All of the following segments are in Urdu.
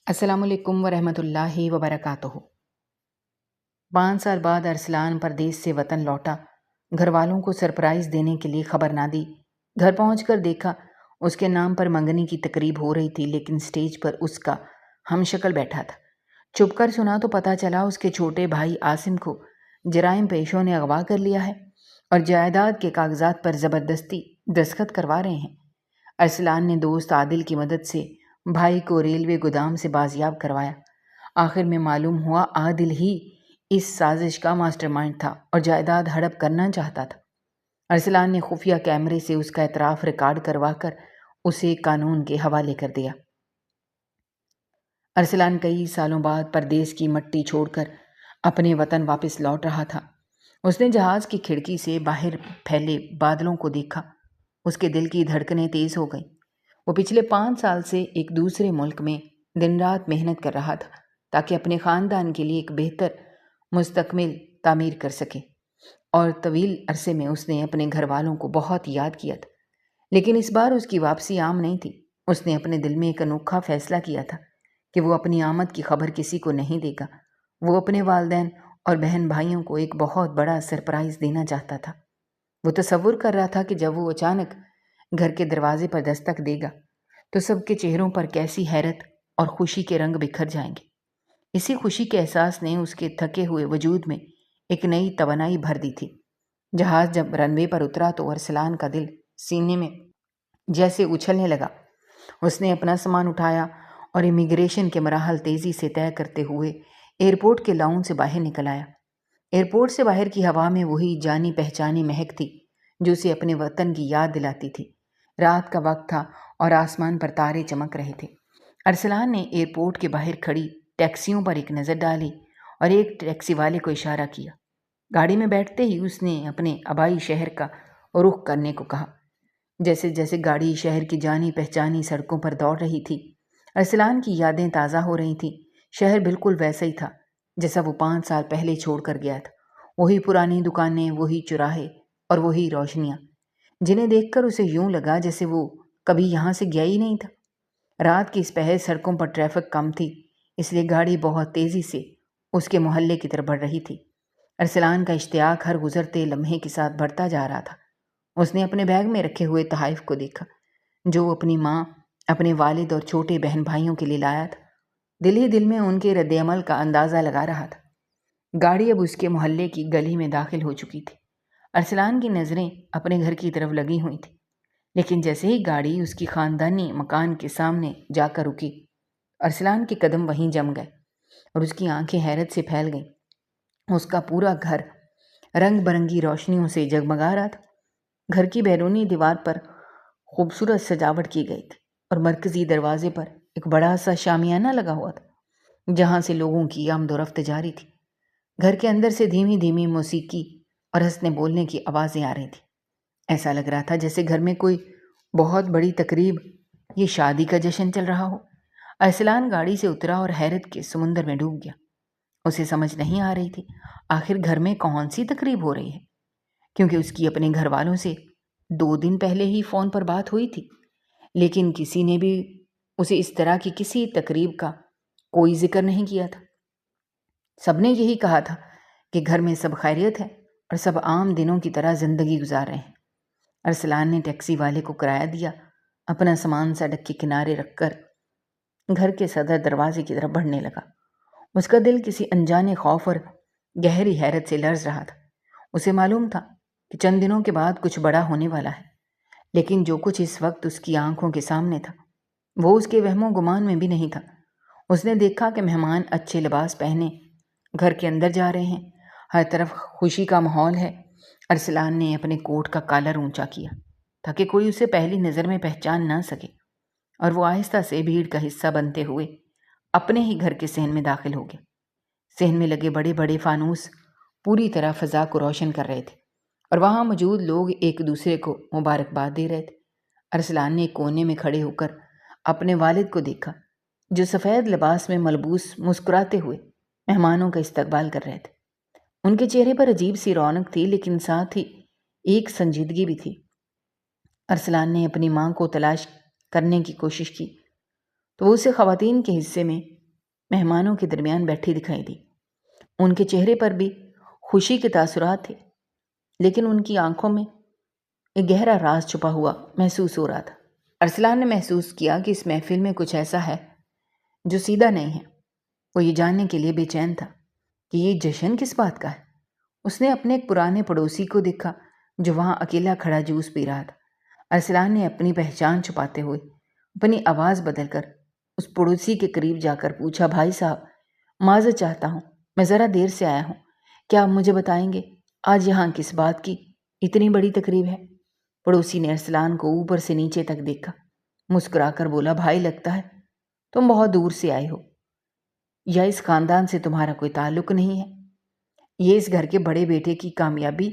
السلام علیکم ورحمۃ اللہ وبرکاتہ۔ 5 سال بعد ارسلان پردیس سے وطن لوٹا۔ گھر والوں کو سرپرائز دینے کے لیے خبر نہ دی۔ گھر پہنچ کر دیکھا اس کے نام پر منگنی کی تقریب ہو رہی تھی، لیکن سٹیج پر اس کا ہم شکل بیٹھا تھا۔ چھپ کر سنا تو پتہ چلا اس کے چھوٹے بھائی عاصم کو جرائم پیشوں نے اغوا کر لیا ہے اور جائیداد کے کاغذات پر زبردستی دستخط کروا رہے ہیں۔ ارسلان نے دوست عادل کی مدد سے بھائی کو ریلوے گودام سے بازیاب کروایا۔ آخر میں معلوم ہوا عادل ہی اس سازش کا ماسٹر مائنڈ تھا اور جائیداد ہڑپ کرنا چاہتا تھا۔ ارسلان نے خفیہ کیمرے سے اس کا اعتراف ریکارڈ کروا کر اسے قانون کے حوالے کر دیا۔ ارسلان کئی سالوں بعد پردیس کی مٹی چھوڑ کر اپنے وطن واپس لوٹ رہا تھا۔ اس نے جہاز کی کھڑکی سے باہر پھیلے بادلوں کو دیکھا۔ اس کے دل کی دھڑکنیں تیز ہو گئیں۔ وہ پچھلے 5 سال سے ایک دوسرے ملک میں دن رات محنت کر رہا تھا تاکہ اپنے خاندان کے لیے ایک بہتر مستقبل تعمیر کر سکے، اور طویل عرصے میں اس نے اپنے گھر والوں کو بہت یاد کیا تھا۔ لیکن اس بار اس کی واپسی عام نہیں تھی۔ اس نے اپنے دل میں ایک انوکھا فیصلہ کیا تھا کہ وہ اپنی آمد کی خبر کسی کو نہیں دے گا۔ وہ اپنے والدین اور بہن بھائیوں کو ایک بہت بڑا سرپرائز دینا چاہتا تھا۔ وہ تصور کر رہا تھا کہ جب وہ اچانک گھر کے دروازے پر دستک دے گا تو سب کے چہروں پر کیسی حیرت اور خوشی کے رنگ بکھر جائیں گے۔ اسی خوشی کے احساس نے اس کے تھکے ہوئے وجود میں ایک نئی توانائی بھر دی تھی۔ جہاز جب رن وے پر اترا تو ارسلان کا دل سینے میں جیسے اچھلنے لگا۔ اس نے اپنا سامان اٹھایا اور امیگریشن کے مراحل تیزی سے طے کرتے ہوئے ایئرپورٹ کے لاؤن سے باہر نکل آیا۔ ایئرپورٹ سے باہر کی ہوا میں وہی جانی پہچانی مہک تھی جو اسے اپنے وطن کی یاد دلاتی تھی۔ رات کا وقت تھا اور آسمان پر تارے چمک رہے تھے۔ ارسلان نے ایئرپورٹ کے باہر کھڑی ٹیکسیوں پر ایک نظر ڈالی اور ایک ٹیکسی والے کو اشارہ کیا۔ گاڑی میں بیٹھتے ہی اس نے اپنے آبائی شہر کا رخ کرنے کو کہا۔ جیسے جیسے گاڑی شہر کی جانی پہچانی سڑکوں پر دوڑ رہی تھی، ارسلان کی یادیں تازہ ہو رہی تھیں۔ شہر بالکل ویسا ہی تھا جیسا وہ 5 سال پہلے چھوڑ کر گیا تھا۔ وہی پرانی دکانیں، وہی چوراہے اور وہی روشنیاں، جنہیں دیکھ کر اسے یوں لگا جیسے وہ کبھی یہاں سے گیا ہی نہیں تھا۔ رات کی اس پہر سڑکوں پر ٹریفک کم تھی، اس لیے گاڑی بہت تیزی سے اس کے محلے کی طرف بڑھ رہی تھی۔ ارسلان کا اشتیاق ہر گزرتے لمحے کے ساتھ بڑھتا جا رہا تھا۔ اس نے اپنے بیگ میں رکھے ہوئے تحائف کو دیکھا جو اپنی ماں، اپنے والد اور چھوٹے بہن بھائیوں کے لیے لایا تھا۔ دل ہی دل میں ان کے رد عمل کا اندازہ لگا رہا تھا۔ گاڑی اب اس کے محلے کی گلی میں داخل ہو چکی تھی۔ ارسلان کی نظریں اپنے گھر کی طرف لگی ہوئی تھیں، لیکن جیسے ہی گاڑی اس کی خاندانی مکان کے سامنے جا کر رکی، ارسلان کے قدم وہیں جم گئے اور اس کی آنکھیں حیرت سے پھیل گئیں۔ اس کا پورا گھر رنگ برنگی روشنیوں سے جگمگا رہا تھا۔ گھر کی بیرونی دیوار پر خوبصورت سجاوٹ کی گئی تھی اور مرکزی دروازے پر ایک بڑا سا شامیانہ لگا ہوا تھا جہاں سے لوگوں کی آمد و رفت جاری تھی۔ گھر کے اندر سے دھیمی دھیمی موسیقی اور ہنسنے بولنے کی آوازیں آ رہی تھیں۔ ایسا لگ رہا تھا جیسے گھر میں کوئی بہت بڑی تقریب، یہ شادی کا جشن چل رہا ہو۔ ارسلان گاڑی سے اترا اور حیرت کے سمندر میں ڈوب گیا۔ اسے سمجھ نہیں آ رہی تھی آخر گھر میں کون سی تقریب ہو رہی ہے، کیونکہ اس کی اپنے گھر والوں سے 2 دن پہلے ہی فون پر بات ہوئی تھی، لیکن کسی نے بھی اسے اس طرح کی کسی تقریب کا کوئی ذکر نہیں کیا تھا۔ سب نے یہی کہا تھا کہ گھر میں سب خیریت ہے اور سب عام دنوں کی طرح زندگی گزار رہے ہیں۔ ارسلان نے ٹیکسی والے کو کرایہ دیا، اپنا سامان سڑک کے کنارے رکھ کر گھر کے صدر دروازے کی طرف بڑھنے لگا۔ اس کا دل کسی انجانے خوف اور گہری حیرت سے لرز رہا تھا۔ اسے معلوم تھا کہ چند دنوں کے بعد کچھ بڑا ہونے والا ہے، لیکن جو کچھ اس وقت اس کی آنکھوں کے سامنے تھا وہ اس کے وہم و گمان میں بھی نہیں تھا۔ اس نے دیکھا کہ مہمان اچھے لباس پہنے گھر کے اندر جا رہے ہیں، ہر طرف خوشی کا ماحول ہے۔ ارسلان نے اپنے کوٹ کا کالر اونچا کیا تاکہ کوئی اسے پہلی نظر میں پہچان نہ سکے، اور وہ آہستہ سے بھیڑ کا حصہ بنتے ہوئے اپنے ہی گھر کے صحن میں داخل ہو گیا۔ صحن میں لگے بڑے بڑے فانوس پوری طرح فضا کو روشن کر رہے تھے اور وہاں موجود لوگ ایک دوسرے کو مبارکباد دے رہے تھے۔ ارسلان نے ایک کونے میں کھڑے ہو کر اپنے والد کو دیکھا جو سفید لباس میں ملبوس مسکراتے ہوئے مہمانوں کا استقبال کر رہے تھے۔ ان کے چہرے پر عجیب سی رونق تھی، لیکن ساتھ ہی ایک سنجیدگی بھی تھی۔ ارسلان نے اپنی ماں کو تلاش کرنے کی کوشش کی تو وہ اسے خواتین کے حصے میں مہمانوں کے درمیان بیٹھی دکھائی دی۔ ان کے چہرے پر بھی خوشی کے تاثرات تھے، لیکن ان کی آنکھوں میں ایک گہرا راز چھپا ہوا محسوس ہو رہا تھا۔ ارسلان نے محسوس کیا کہ اس محفل میں کچھ ایسا ہے جو سیدھا نہیں ہے۔ وہ یہ جاننے کے لیے بے چین تھا کہ یہ جشن کس بات کا ہے۔ اس نے اپنے ایک پرانے پڑوسی کو دیکھا جو وہاں اکیلا کھڑا جوس پی رہا تھا۔ ارسلان نے اپنی پہچان چھپاتے ہوئے اپنی آواز بدل کر اس پڑوسی کے قریب جا کر پوچھا، بھائی صاحب، معذرت چاہتا ہوں، میں ذرا دیر سے آیا ہوں، کیا آپ مجھے بتائیں گے آج یہاں کس بات کی اتنی بڑی تقریب ہے؟ پڑوسی نے ارسلان کو اوپر سے نیچے تک دیکھا، مسکرا کر بولا، بھائی لگتا ہے تم بہت دور سے آئے ہو، یا اس خاندان سے تمہارا کوئی تعلق نہیں ہے۔ یہ اس گھر کے بڑے بیٹے کی کامیابی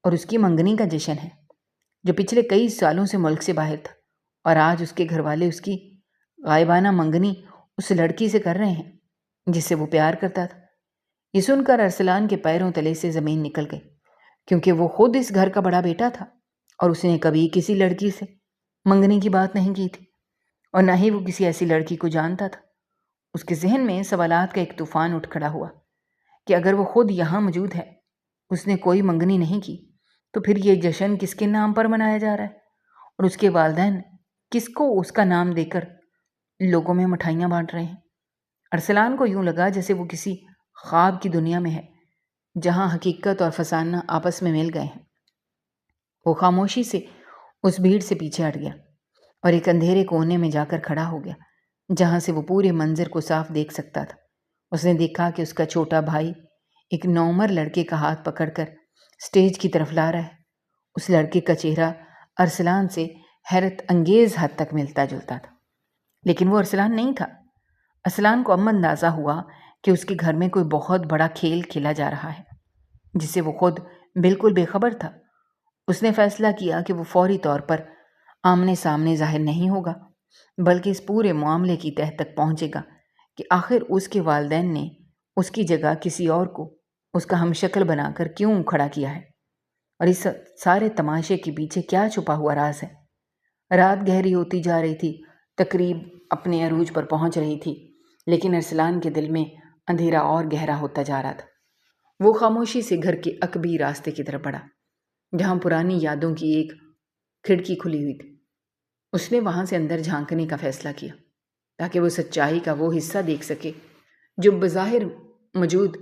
اور اس کی منگنی کا جشن ہے، جو پچھلے کئی سالوں سے ملک سے باہر تھا، اور آج اس کے گھر والے اس کی غائبانہ منگنی اس لڑکی سے کر رہے ہیں جس سے وہ پیار کرتا تھا۔ یہ سن کر ارسلان کے پیروں تلے سے زمین نکل گئی، کیونکہ وہ خود اس گھر کا بڑا بیٹا تھا اور اس نے کبھی کسی لڑکی سے منگنی کی بات نہیں کی تھی، اور نہ ہی وہ کسی ایسی لڑکی کو جانتا تھا۔ اس کے ذہن میں سوالات کا ایک طوفان اٹھ کھڑا ہوا کہ اگر وہ خود یہاں موجود ہے، اس نے کوئی منگنی نہیں کی، تو پھر یہ جشن کس کے نام پر منایا جا رہا ہے، اور اس کے والدین کس کو اس کا نام دے کر لوگوں میں مٹھائیاں بانٹ رہے ہیں۔ ارسلان کو یوں لگا جیسے وہ کسی خواب کی دنیا میں ہے جہاں حقیقت اور فسانہ آپس میں مل گئے ہیں۔ وہ خاموشی سے اس بھیڑ سے پیچھے ہٹ گیا اور ایک اندھیرے کونے میں جا کر کھڑا ہو گیا جہاں سے وہ پورے منظر کو صاف دیکھ سکتا تھا۔ اس نے دیکھا کہ اس کا چھوٹا بھائی ایک نوعمر لڑکے کا ہاتھ پکڑ کر اسٹیج کی طرف لا رہا ہے۔ اس لڑکے کا چہرہ ارسلان سے حیرت انگیز حد تک ملتا جلتا تھا، لیکن وہ ارسلان نہیں تھا۔ ارسلان کو اب اندازہ ہوا کہ اس کے گھر میں کوئی بہت بڑا کھیل کھیلا جا رہا ہے جس سے وہ خود بالکل بے خبر تھا۔ اس نے فیصلہ کیا کہ وہ فوری طور پر آمنے سامنے ظاہر نہیں ہوگا، بلکہ اس پورے معاملے کی تہہ تک پہنچے گا کہ آخر اس کے والدین نے اس کی جگہ کسی اور کو اس کا ہم شکل بنا کر کیوں کھڑا کیا ہے، اور اس سارے تماشے کے پیچھے کیا چھپا ہوا راز ہے۔ رات گہری ہوتی جا رہی تھی، تقریب اپنے عروج پر پہنچ رہی تھی، لیکن ارسلان کے دل میں اندھیرا اور گہرا ہوتا جا رہا تھا۔ وہ خاموشی سے گھر کے عقبی راستے کی طرف بڑھا جہاں پرانی یادوں کی ایک کھڑکی کھلی ہوئی تھی۔ اس نے وہاں سے اندر جھانکنے کا فیصلہ کیا تاکہ وہ سچائی کا وہ حصہ دیکھ سکے جو بظاہر موجود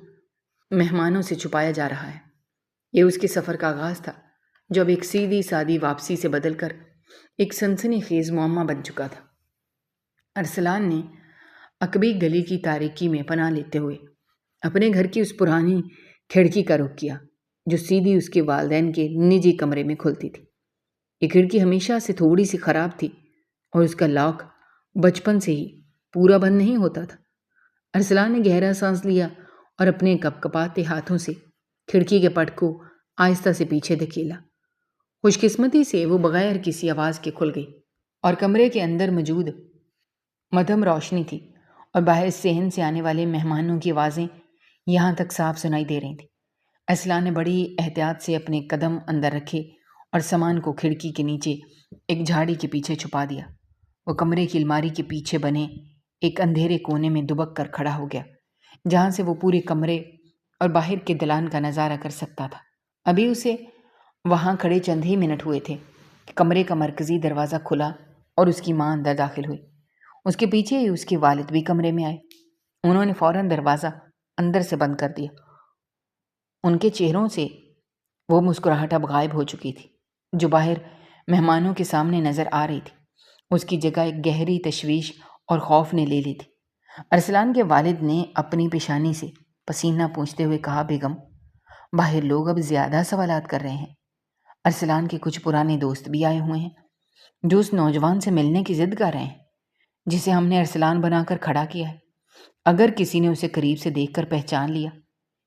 مہمانوں سے چھپایا جا رہا ہے۔ یہ اس کے سفر کا آغاز تھا جو اب ایک سیدھی سادی واپسی سے بدل کر ایک سنسنی خیز معمہ بن چکا تھا۔ ارسلان نے عقبی گلی کی تاریکی میں پناہ لیتے ہوئے اپنے گھر کی اس پرانی کھڑکی کا رخ کیا جو سیدھی اس کے والدین کے نجی کمرے میں کھلتی تھی۔ یہ کھڑکی ہمیشہ سے تھوڑی سی خراب تھی اور اس کا لاک بچپن سے ہی پورا بند نہیں ہوتا تھا۔ ارسلان نے گہرا سانس لیا اور اپنے کپکپاتے ہاتھوں سے کھڑکی کے پٹ کو آہستہ سے پیچھے دھکیلا۔ خوش قسمتی سے وہ بغیر کسی آواز کے کھل گئی اور کمرے کے اندر موجود مدھم روشنی تھی، اور باہر صحن سے آنے والے مہمانوں کی آوازیں یہاں تک صاف سنائی دے رہی تھیں۔ ارسلان نے بڑی احتیاط سے اپنے قدم اندر رکھے اور سامان کو کھڑکی کے نیچے ایک جھاڑی کے پیچھے چھپا دیا۔ وہ کمرے کی الماری کے پیچھے بنے ایک اندھیرے کونے میں دبک کر کھڑا ہو گیا جہاں سے وہ پورے کمرے اور باہر کے دلان کا نظارہ کر سکتا تھا۔ ابھی اسے وہاں کھڑے چند ہی منٹ ہوئے تھے کہ کمرے کا مرکزی دروازہ کھلا اور اس کی ماں اندر داخل ہوئی۔ اس کے پیچھے ہی اس کے والد بھی کمرے میں آئے۔ انہوں نے فوراً دروازہ اندر سے بند کر دیا۔ ان کے چہروں سے وہ مسکراہٹ اب غائب ہو چکی تھی جو باہر مہمانوں کے سامنے نظر آ رہی تھی۔ اس کی جگہ ایک گہری تشویش اور خوف نے لے لی تھی۔ ارسلان کے والد نے اپنی پیشانی سے پسینہ پوچھتے ہوئے کہا، بیگم، باہر لوگ اب زیادہ سوالات کر رہے ہیں۔ ارسلان کے کچھ پرانے دوست بھی آئے ہوئے ہیں جو اس نوجوان سے ملنے کی ضد کر رہے ہیں جسے ہم نے ارسلان بنا کر کھڑا کیا ہے۔ اگر کسی نے اسے قریب سے دیکھ کر پہچان لیا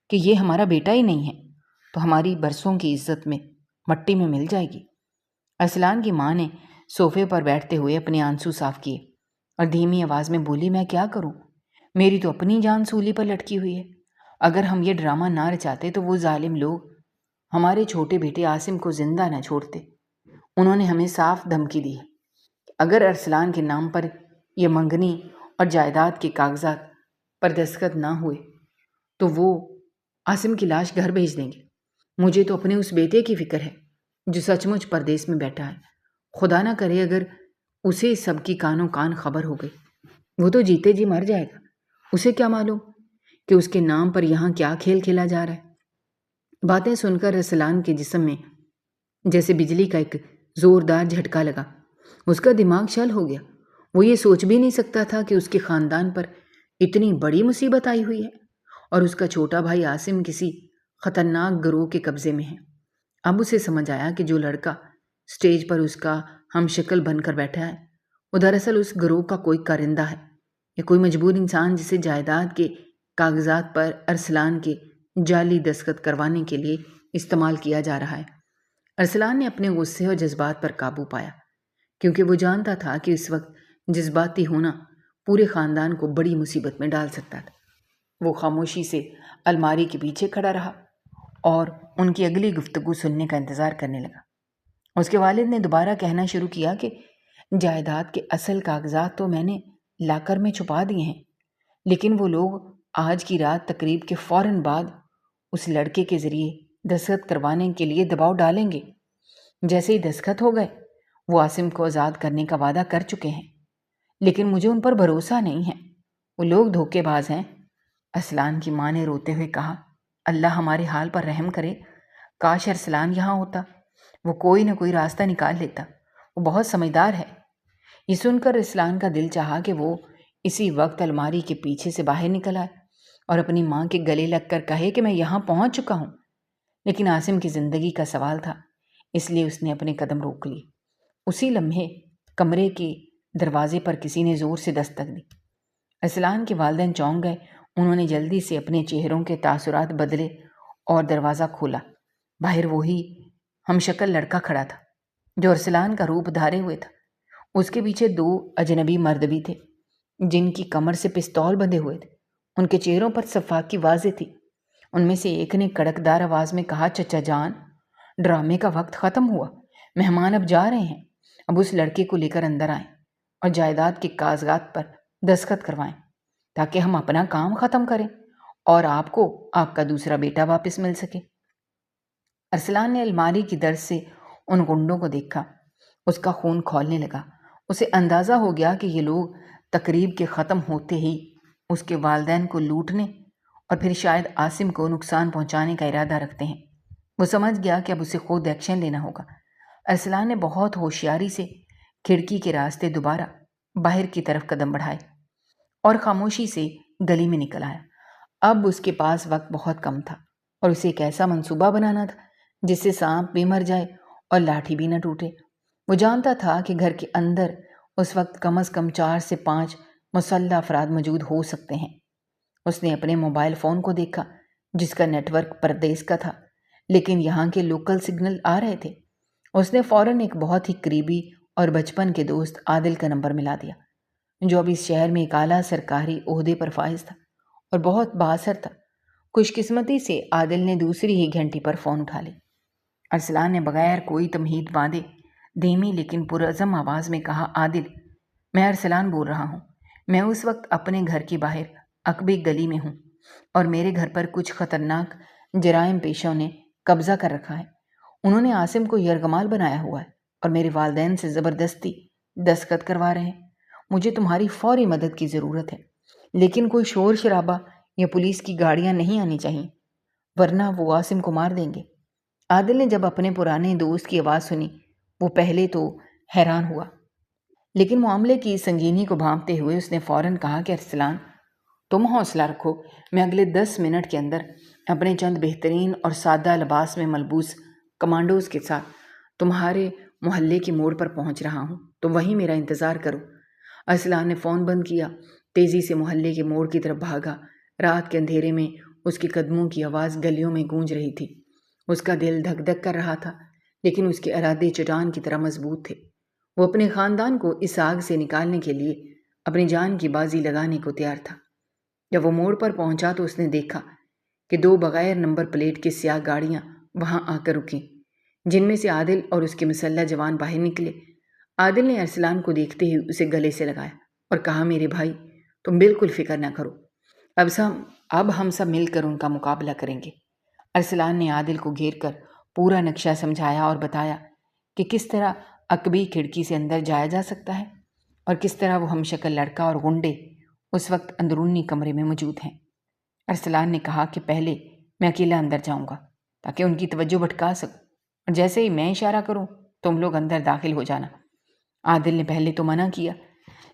کہ یہ ہمارا بیٹا ہی نہیں ہے تو ہماری برسوں کی عزت میں مٹی میں مل جائے گی۔ ارسلان کی ماں نے صوفے پر بیٹھتے ہوئے اپنے آنسو صاف کیے اور دھیمی آواز میں بولی، میں کیا کروں؟ میری تو اپنی جان سولی پر لٹکی ہوئی ہے۔ اگر ہم یہ ڈرامہ نہ رچاتے تو وہ ظالم لوگ ہمارے چھوٹے بیٹے عاصم کو زندہ نہ چھوڑتے۔ انہوں نے ہمیں صاف دھمکی دی ہے کہ اگر ارسلان کے نام پر یہ منگنی اور جائیداد کے کاغذات پر دستخط نہ ہوئے تو وہ عاصم کی لاش گھر بھیج دیں گے۔ مجھے تو اپنے اس بیٹے کی فکر ہے جو سچ مچ پردیس میں بیٹھا ہے۔ خدا نہ کرے اگر اسے سب کی کانوں کان خبر ہو گئی، وہ تو جیتے جی مر جائے گا۔ اسے کیا معلوم کہ اس کے نام پر یہاں کیا کھیل کھیلا جا رہا ہے۔ باتیں سن کر ارسلان کے جسم میں جیسے بجلی کا ایک زوردار جھٹکا لگا۔ اس کا دماغ شل ہو گیا۔ وہ یہ سوچ بھی نہیں سکتا تھا کہ اس کے خاندان پر اتنی بڑی مصیبت آئی ہوئی ہے اور اس کا چھوٹا بھائی عاصم کسی خطرناک گروہ کے قبضے میں ہے۔ اب اسے سمجھ آیا کہ جو لڑکا اسٹیج پر اس کا ہم شکل بن کر بیٹھا ہے وہ دراصل اس گروہ کا کوئی کارندہ ہے یا کوئی مجبور انسان جسے جائیداد کے کاغذات پر ارسلان کے جعلی دستخط کروانے کے لیے استعمال کیا جا رہا ہے۔ ارسلان نے اپنے غصے اور جذبات پر قابو پایا کیونکہ وہ جانتا تھا کہ اس وقت جذباتی ہونا پورے خاندان کو بڑی مصیبت میں ڈال سکتا تھا۔ وہ خاموشی سے الماری کے پیچھے کھڑا رہا اور ان کی اگلی گفتگو سننے کا انتظار کرنے لگا۔ اس کے والد نے دوبارہ کہنا شروع کیا کہ جائیداد کے اصل کاغذات تو میں نے لاکر میں چھپا دیے ہیں، لیکن وہ لوگ آج کی رات تقریب کے فوراً بعد اس لڑکے کے ذریعے دستخط کروانے کے لیے دباؤ ڈالیں گے۔ جیسے ہی دستخط ہو گئے وہ عاصم کو آزاد کرنے کا وعدہ کر چکے ہیں، لیکن مجھے ان پر بھروسہ نہیں ہے۔ وہ لوگ دھوکے باز ہیں۔ ارسلان کی ماں نے روتے ہوئے کہا، اللہ ہمارے حال پر رحم کرے، کاش ارسلان یہاں ہوتا، وہ کوئی نہ کوئی راستہ نکال لیتا، وہ بہت سمجھدار ہے۔ یہ سن کر ارسلان کا دل چاہا کہ وہ اسی وقت الماری کے پیچھے سے باہر نکل آئے اور اپنی ماں کے گلے لگ کر کہے کہ میں یہاں پہنچ چکا ہوں، لیکن عاصم کی زندگی کا سوال تھا، اس لیے اس نے اپنے قدم روک لیے۔ اسی لمحے کمرے کے دروازے پر کسی نے زور سے دستک دی۔ ارسلان کے والدین چونک گئے۔ انہوں نے جلدی سے اپنے چہروں کے تاثرات بدلے اور دروازہ کھولا۔ باہر وہی ہم شکل لڑکا کھڑا تھا جو ارسلان کا روپ دھارے ہوئے تھا۔ اس کے پیچھے دو اجنبی مرد بھی تھے جن کی کمر سے پستول بندھے ہوئے تھے۔ ان کے چہروں پر صفاقی واضح تھی۔ ان میں سے ایک نے کڑکدار آواز میں کہا، چچا جان، ڈرامے کا وقت ختم ہوا، مہمان اب جا رہے ہیں، اب اس لڑکے کو لے کر اندر آئیں اور جائیداد کے کاغذات پر دستخط کروائیں تاکہ ہم اپنا کام ختم کریں اور آپ کو آپ کا دوسرا بیٹا واپس مل سکے۔ ارسلان نے الماری کی درز سے ان گنڈوں کو دیکھا۔ اس کا خون کھولنے لگا۔ اسے اندازہ ہو گیا کہ یہ لوگ تقریب کے ختم ہوتے ہی اس کے والدین کو لوٹنے اور پھر شاید عاصم کو نقصان پہنچانے کا ارادہ رکھتے ہیں۔ وہ سمجھ گیا کہ اب اسے خود ایکشن لینا ہوگا۔ ارسلان نے بہت ہوشیاری سے کھڑکی کے راستے دوبارہ باہر کی طرف قدم بڑھائے اور خاموشی سے گلی میں نکل آیا۔ اب اس کے پاس وقت بہت کم تھا اور اسے ایک ایسا منصوبہ بنانا تھا جس سے سانپ بھی مر جائے اور لاٹھی بھی نہ ٹوٹے۔ وہ جانتا تھا کہ گھر کے اندر اس وقت کم از کم 4 سے 5 مسلح افراد موجود ہو سکتے ہیں۔ اس نے اپنے موبائل فون کو دیکھا جس کا نیٹ ورک پردیس کا تھا، لیکن یہاں کے لوکل سگنل آ رہے تھے۔ اس نے فوراً ایک بہت ہی قریبی اور بچپن کے دوست عادل کا نمبر ملا دیا جو اب اس شہر میں ایک اعلیٰ سرکاری عہدے پر فائز تھا اور بہت بااثر تھا۔ خوش قسمتی سے عادل نے دوسری ہی گھنٹی پر فون اٹھا لی۔ ارسلان نے بغیر کوئی تمہید باندھے دھیمی لیکن پرعزم آواز میں کہا، عادل، میں ارسلان بول رہا ہوں۔ میں اس وقت اپنے گھر کے باہر عقبی گلی میں ہوں اور میرے گھر پر کچھ خطرناک جرائم پیشوں نے قبضہ کر رکھا ہے۔ انہوں نے عاصم کو یرغمال بنایا ہوا ہے اور میرے والدین سے زبردستی دستخط کروا رہے ہیں۔ مجھے تمہاری فوری مدد کی ضرورت ہے، لیکن کوئی شور شرابہ یا پولیس کی گاڑیاں نہیں آنی چاہیے ورنہ وہ عاصم کو مار دیں گے۔ عادل نے جب اپنے پرانے دوست کی آواز سنی وہ پہلے تو حیران ہوا، لیکن معاملے کی سنگینی کو بھانپتے ہوئے اس نے فوراً کہا کہ ارسلان، تم حوصلہ رکھو، میں اگلے 10 منٹ کے اندر اپنے چند بہترین اور سادہ لباس میں ملبوس کمانڈوز کے ساتھ تمہارے محلے کے موڑ پر پہنچ رہا ہوں، تم وہیں میرا انتظار کرو۔ ارسلان نے فون بند کیا، تیزی سے محلے کے موڑ کی طرف بھاگا۔ رات کے اندھیرے میں اس کے قدموں کی آواز گلیوں میں گونج رہی تھی۔ اس کا دل دھک دھک کر رہا تھا، لیکن اس کے ارادے چٹان کی طرح مضبوط تھے۔ وہ اپنے خاندان کو اس آگ سے نکالنے کے لیے اپنی جان کی بازی لگانے کو تیار تھا۔ جب وہ موڑ پر پہنچا تو اس نے دیکھا کہ 2 بغیر نمبر پلیٹ کی سیاہ گاڑیاں وہاں آ کر رکیں، جن میں سے عادل اور اس کے مسلح جوان باہر نکلے۔ عادل نے ارسلان کو دیکھتے ہی اسے گلے سے لگایا اور کہا، میرے بھائی، تم بالکل فکر نہ کرو، اب ہم سب مل کر ان کا مقابلہ کریں گے۔ ارسلان نے عادل کو گھیر کر پورا نقشہ سمجھایا اور بتایا کہ کس طرح عقبی کھڑکی سے اندر جایا جا سکتا ہے اور کس طرح وہ ہم شکل لڑکا اور غنڈے اس وقت اندرونی کمرے میں موجود ہیں۔ ارسلان نے کہا کہ پہلے میں اکیلا اندر جاؤں گا تاکہ ان کی توجہ بھٹکا سکوں، اور جیسے ہی میں اشارہ کروں تم لوگ اندر داخل ہو جانا۔ عادل نے پہلے تو منع کیا،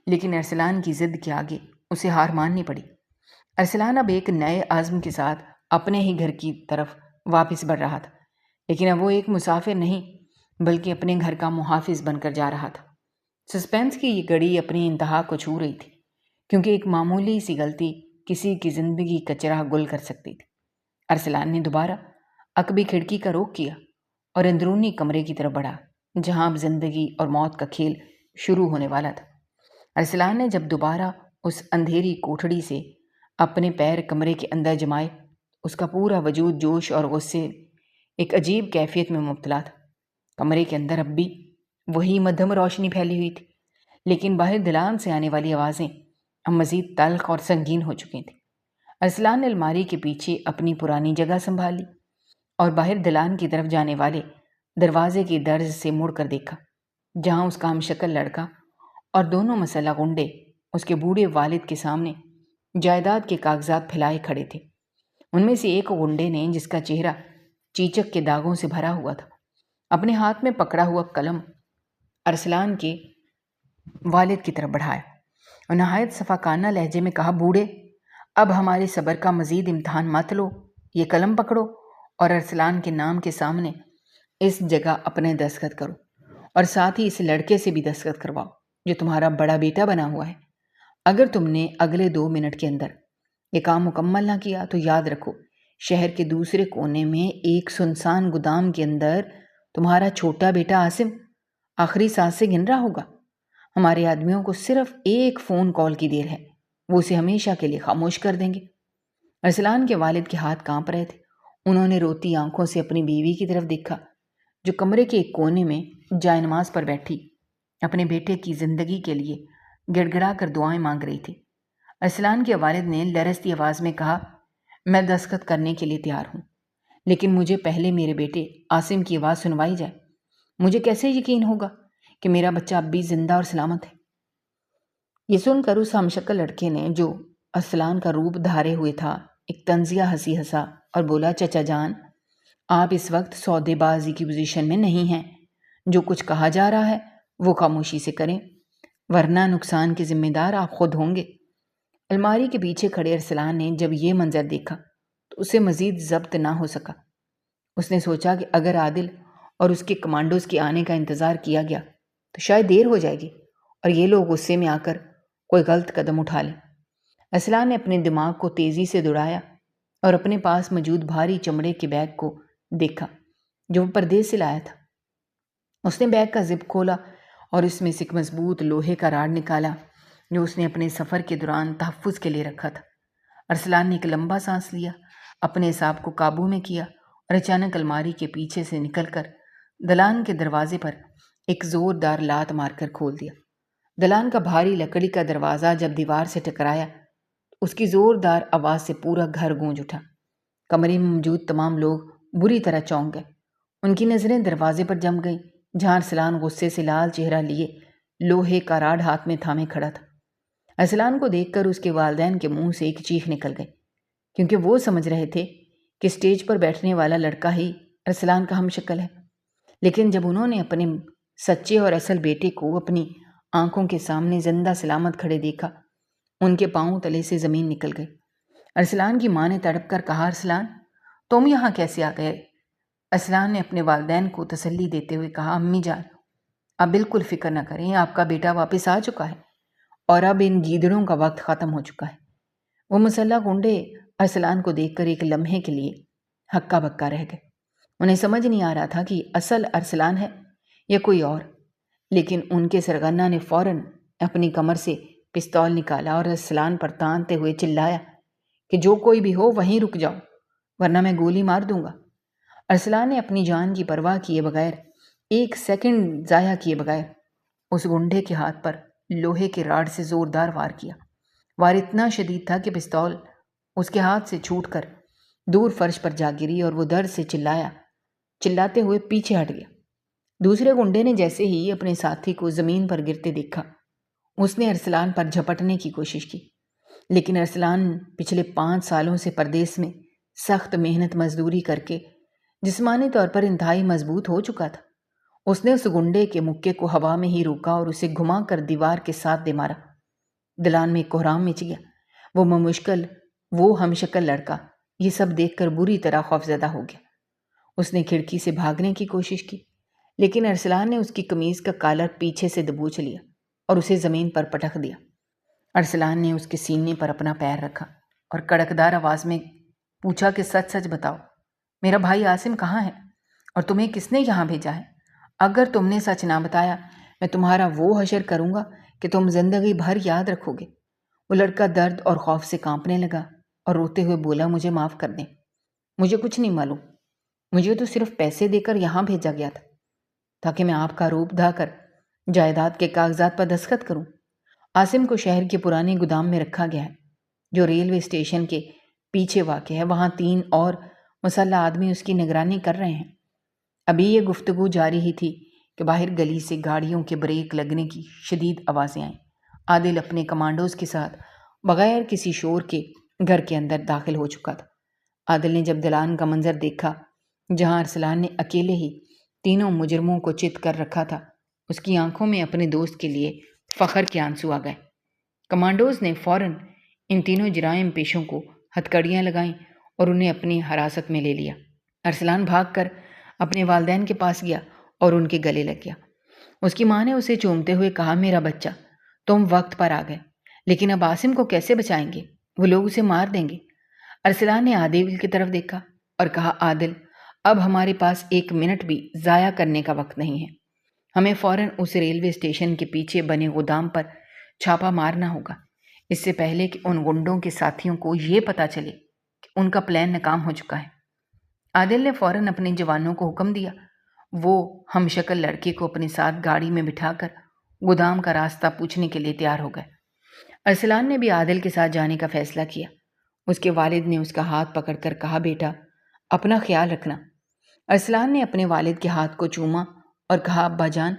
لیکن ارسلان کی ضد کے آگے اسے ہار ماننی پڑی۔ ارسلان اب ایک نئے عزم کے ساتھ اپنے ہی گھر کی طرف واپس بڑھ رہا تھا، لیکن اب وہ ایک مسافر نہیں بلکہ اپنے گھر کا محافظ بن کر جا رہا تھا۔ سسپینس کی یہ گھڑی اپنی انتہا کو چھو رہی تھی، کیونکہ ایک معمولی سی غلطی کسی کی زندگی کا چراغ گل کر سکتی تھی۔ ارسلان نے دوبارہ عقبی کھڑکی کا رخ کیا اور اندرونی کمرے کی طرف بڑھا، جہاں اب زندگی اور موت کا کھیل شروع ہونے والا تھا۔ ارسلان نے جب دوبارہ اس اندھیری کوٹھڑی سے اپنے پیر کمرے کے اندر جمائے، اس کا پورا وجود جوش اور غصے ایک عجیب کیفیت میں مبتلا تھا۔ کمرے کے اندر اب بھی وہی مدھم روشنی پھیلی ہوئی تھی، لیکن باہر دلان سے آنے والی آوازیں اب مزید تلخ اور سنگین ہو چکی تھیں۔ ارسلان نے الماری کے پیچھے اپنی پرانی جگہ سنبھالی اور باہر دلان کی طرف جانے والے دروازے کی درز سے مڑ کر دیکھا، جہاں اس کا ہم شکل لڑکا اور دونوں مسلح غنڈے اس کے بوڑھے والد کے سامنے جائیداد کے کاغذات پھیلائے کھڑے تھے۔ ان میں سے ایک غنڈے نے، جس کا چہرہ چیچک کے داغوں سے بھرا ہوا تھا، اپنے ہاتھ میں پکڑا ہوا قلم ارسلان کے والد کی طرف بڑھایا اور نہایت صفاقانہ لہجے میں کہا، بوڑھے، اب ہمارے صبر کا مزید امتحان مت لو، یہ قلم پکڑو اور ارسلان کے نام کے سامنے اس جگہ اپنے دستخط کرو، اور ساتھ ہی اس لڑکے سے بھی دستخط کرواؤ جو تمہارا بڑا بیٹا بنا ہوا ہے۔ اگر تم نے اگلے 2 منٹ کے اندر یہ کام مکمل نہ کیا تو یاد رکھو، شہر کے دوسرے کونے میں ایک سنسان گودام کے اندر تمہارا چھوٹا بیٹا عاصم آخری سانس سے گن رہا ہوگا۔ ہمارے آدمیوں کو صرف ایک فون کال کی دیر ہے، وہ اسے ہمیشہ کے لیے خاموش کر دیں گے۔ ارسلان کے والد کے ہاتھ کانپ رہے تھے۔ انہوں نے روتی آنکھوں سے اپنی بیوی کی طرف دیکھا، جو کمرے کے ایک کونے میں جائے نماز پر بیٹھی اپنے بیٹے کی زندگی کے لیے گڑ گڑا کر دعائیں مانگ رہی تھی۔ ارسلان کے والد نے لرزتی آواز میں کہا، میں دستخط کرنے کے لیے تیار ہوں، لیکن مجھے پہلے میرے بیٹے عاصم کی آواز سنوائی جائے۔ مجھے کیسے یقین ہوگا کہ میرا بچہ اب بھی زندہ اور سلامت ہے؟ یہ سن کر اس ہمشکل لڑکے نے، جو ارسلان کا روپ دھارے ہوئے تھا، ایک طنزیہ ہنسی ہنسا اور بولا، چچا جان، آپ اس وقت سودے بازی کی پوزیشن میں نہیں ہیں۔ جو کچھ کہا جا رہا ہے وہ خاموشی سے کریں، ورنہ نقصان کے ذمہ دار آپ خود ہوں گے۔ الماری کے پیچھے کھڑے ارسلان نے جب یہ منظر دیکھا تو اسے مزید ضبط نہ ہو سکا۔ اس نے سوچا کہ اگر عادل اور اس کے کمانڈوز کے آنے کا انتظار کیا گیا تو شاید دیر ہو جائے گی اور یہ لوگ غصے میں آ کر کوئی غلط قدم اٹھا لیں۔ ارسلان نے اپنے دماغ کو تیزی سے دوڑایا اور اپنے پاس موجود بھاری چمڑے کے بیگ کو دیکھا جو وہ پردیس سے لایا تھا۔ اس نے بیگ کا زپ کھولا اور اس میں سے ایک مضبوط لوہے کا راڈ نکالا جو اس نے اپنے سفر کے دوران تحفظ کے لیے رکھا تھا۔ ارسلان نے ایک لمبا سانس لیا، اپنے اعصاب کو قابو میں کیا اور اچانک الماری کے پیچھے سے نکل کر دلان کے دروازے پر ایک زوردار لات مار کر کھول دیا۔ دلان کا بھاری لکڑی کا دروازہ جب دیوار سے ٹکرایا، اس کی زوردار آواز سے پورا گھر گونج اٹھا۔ کمرے میں موجود تمام لوگ بری طرح چونک گئے۔ ان کی نظریں دروازے پر جم گئیں، جہاں ارسلان غصے سے لال چہرہ لیے لوہے کا راڈ ہاتھ میں تھامے کھڑا تھا۔ ارسلان کو دیکھ کر اس کے والدین کے منہ سے ایک چیخ نکل گئی، کیونکہ وہ سمجھ رہے تھے کہ اسٹیج پر بیٹھنے والا لڑکا ہی ارسلان کا ہم شکل ہے۔ لیکن جب انہوں نے اپنے سچے اور اصل بیٹے کو اپنی آنکھوں کے سامنے زندہ سلامت کھڑے دیکھا، ان کے پاؤں تلے سے زمین نکل گئی۔ ارسلان کی ماں نے تڑپ کر کہا، ارسلان، تم یہاں کیسے آ گئے؟ ارسلان نے اپنے والدین کو تسلی دیتے ہوئے کہا، امی جان، آپ بالکل فکر نہ کریں، آپ کا بیٹا واپس آ چکا ہے اور اب ان گیدڑوں کا وقت ختم ہو چکا ہے۔ وہ مسلح گنڈے ارسلان کو دیکھ کر ایک لمحے کے لیے ہکا بکا رہ گئے۔ انہیں سمجھ نہیں آ رہا تھا کہ اصل ارسلان ہے یا کوئی اور، لیکن ان کے سرغنہ نے فوراً اپنی کمر سے پستول نکالا اور ارسلان پر تانتے ہوئے چلایا کہ جو کوئی بھی ہو وہیں رک جاؤ، ورنہ میں گولی مار دوں گا۔ ارسلان نے اپنی جان کی پرواہ کیے بغیر، ایک سیکنڈ ضائع کیے بغیر، اس گنڈے کے ہاتھ پر لوہے کے راڈ سے زوردار وار کیا۔ وار اتنا شدید تھا کہ پستول اس کے ہاتھ سے چھوٹ کر دور فرش پر جا گری اور وہ درد سے چلاتے ہوئے پیچھے ہٹ گیا۔ دوسرے گنڈے نے جیسے ہی اپنے ساتھی کو زمین پر گرتے دیکھا، اس نے ارسلان پر جھپٹنے کی کوشش کی، لیکن ارسلان پچھلے 5 سالوں سے پردیس میں سخت محنت مزدوری کر کے جسمانی طور پر انتہائی مضبوط ہو چکا تھا۔ اس نے اس گنڈے کے مکے کو ہوا میں ہی روکا اور اسے گھما کر دیوار کے ساتھ دے مارا۔ دلان میں کوہرام مچ گیا۔ وہ ہم شکل لڑکا یہ سب دیکھ کر بری طرح خوفزدہ ہو گیا۔ اس نے کھڑکی سے بھاگنے کی کوشش کی، لیکن ارسلان نے اس کی قمیض کا کالر پیچھے سے دبوچ لیا اور اسے زمین پر پٹک دیا۔ ارسلان نے اس کے سینے پر اپنا پیر رکھا اور کڑکدار آواز میں پوچھا کہ سچ سچ بتاؤ، میرا بھائی عاصم کہاں ہے اور تمہیں کس نے یہاں بھیجا ہے؟ اگر تم نے سچ نہ بتایا میں تمہارا وہ حشر کروں گا کہ تم زندگی بھر یاد رکھو گے۔ وہ لڑکا درد اور خوف سے کانپنے لگا اور روتے ہوئے بولا، مجھے معاف کر دیں، مجھے کچھ نہیں معلوم، مجھے تو صرف پیسے دے کر یہاں بھیجا گیا تھا تاکہ میں آپ کا روپ ڈھا کر جائیداد کے کاغذات پر دستخط کروں۔ عاصم کو شہر کے پرانے گودام میں رکھا گیا ہے جو ریلوے اسٹیشن کے پیچھے واقع ہے۔ وہاں 3 اور مسلح آدمی اس کی نگرانی کر رہے ہیں۔ ابھی یہ گفتگو جاری ہی تھی کہ باہر گلی سے گاڑیوں کے بریک لگنے کی شدید آوازیں آئیں۔ عادل اپنے کمانڈوز کے ساتھ بغیر کسی شور کے گھر کے اندر داخل ہو چکا تھا۔ عادل نے جب دلان کا منظر دیکھا جہاں ارسلان نے اکیلے ہی 3 مجرموں کو چت کر رکھا تھا، اس کی آنکھوں میں اپنے دوست کے لیے فخر کے آنسو آ گئے۔ کمانڈوز نے فوراً ان 3 جرائم پیشوں کو ہتھکڑیاں لگائیں اور انہیں اپنی حراست میں لے لیا۔ ارسلان بھاگ کر اپنے والدین کے پاس گیا اور ان کے گلے لگ گیا۔ اس کی ماں نے اسے چومتے ہوئے کہا، میرا بچہ، تم وقت پر آ گئے، لیکن اب عاصم کو کیسے بچائیں گے؟ وہ لوگ اسے مار دیں گے۔ ارسلان نے عادل کی طرف دیکھا اور کہا، عادل، اب ہمارے پاس 1 منٹ بھی ضائع کرنے کا وقت نہیں ہے۔ ہمیں فوراً اس ریلوے اسٹیشن کے پیچھے بنے گودام پر چھاپا مارنا ہوگا، اس سے پہلے کہ ان گنڈوں کے ساتھیوں کو یہ پتہ چلے کہ ان کا پلان ناکام ہو چکا ہے۔ عادل نے فوراً اپنے جوانوں کو حکم دیا۔ وہ ہم شکل لڑکے کو اپنے ساتھ گاڑی میں بٹھا کر گودام کا راستہ پوچھنے کے لیے تیار ہو گئے۔ ارسلان نے بھی عادل کے ساتھ جانے کا فیصلہ کیا۔ اس کے والد نے اس کا ہاتھ پکڑ کر کہا، بیٹا، اپنا خیال رکھنا۔ ارسلان نے اپنے والد کے ہاتھ کو چوما اور کہا، ابا جان،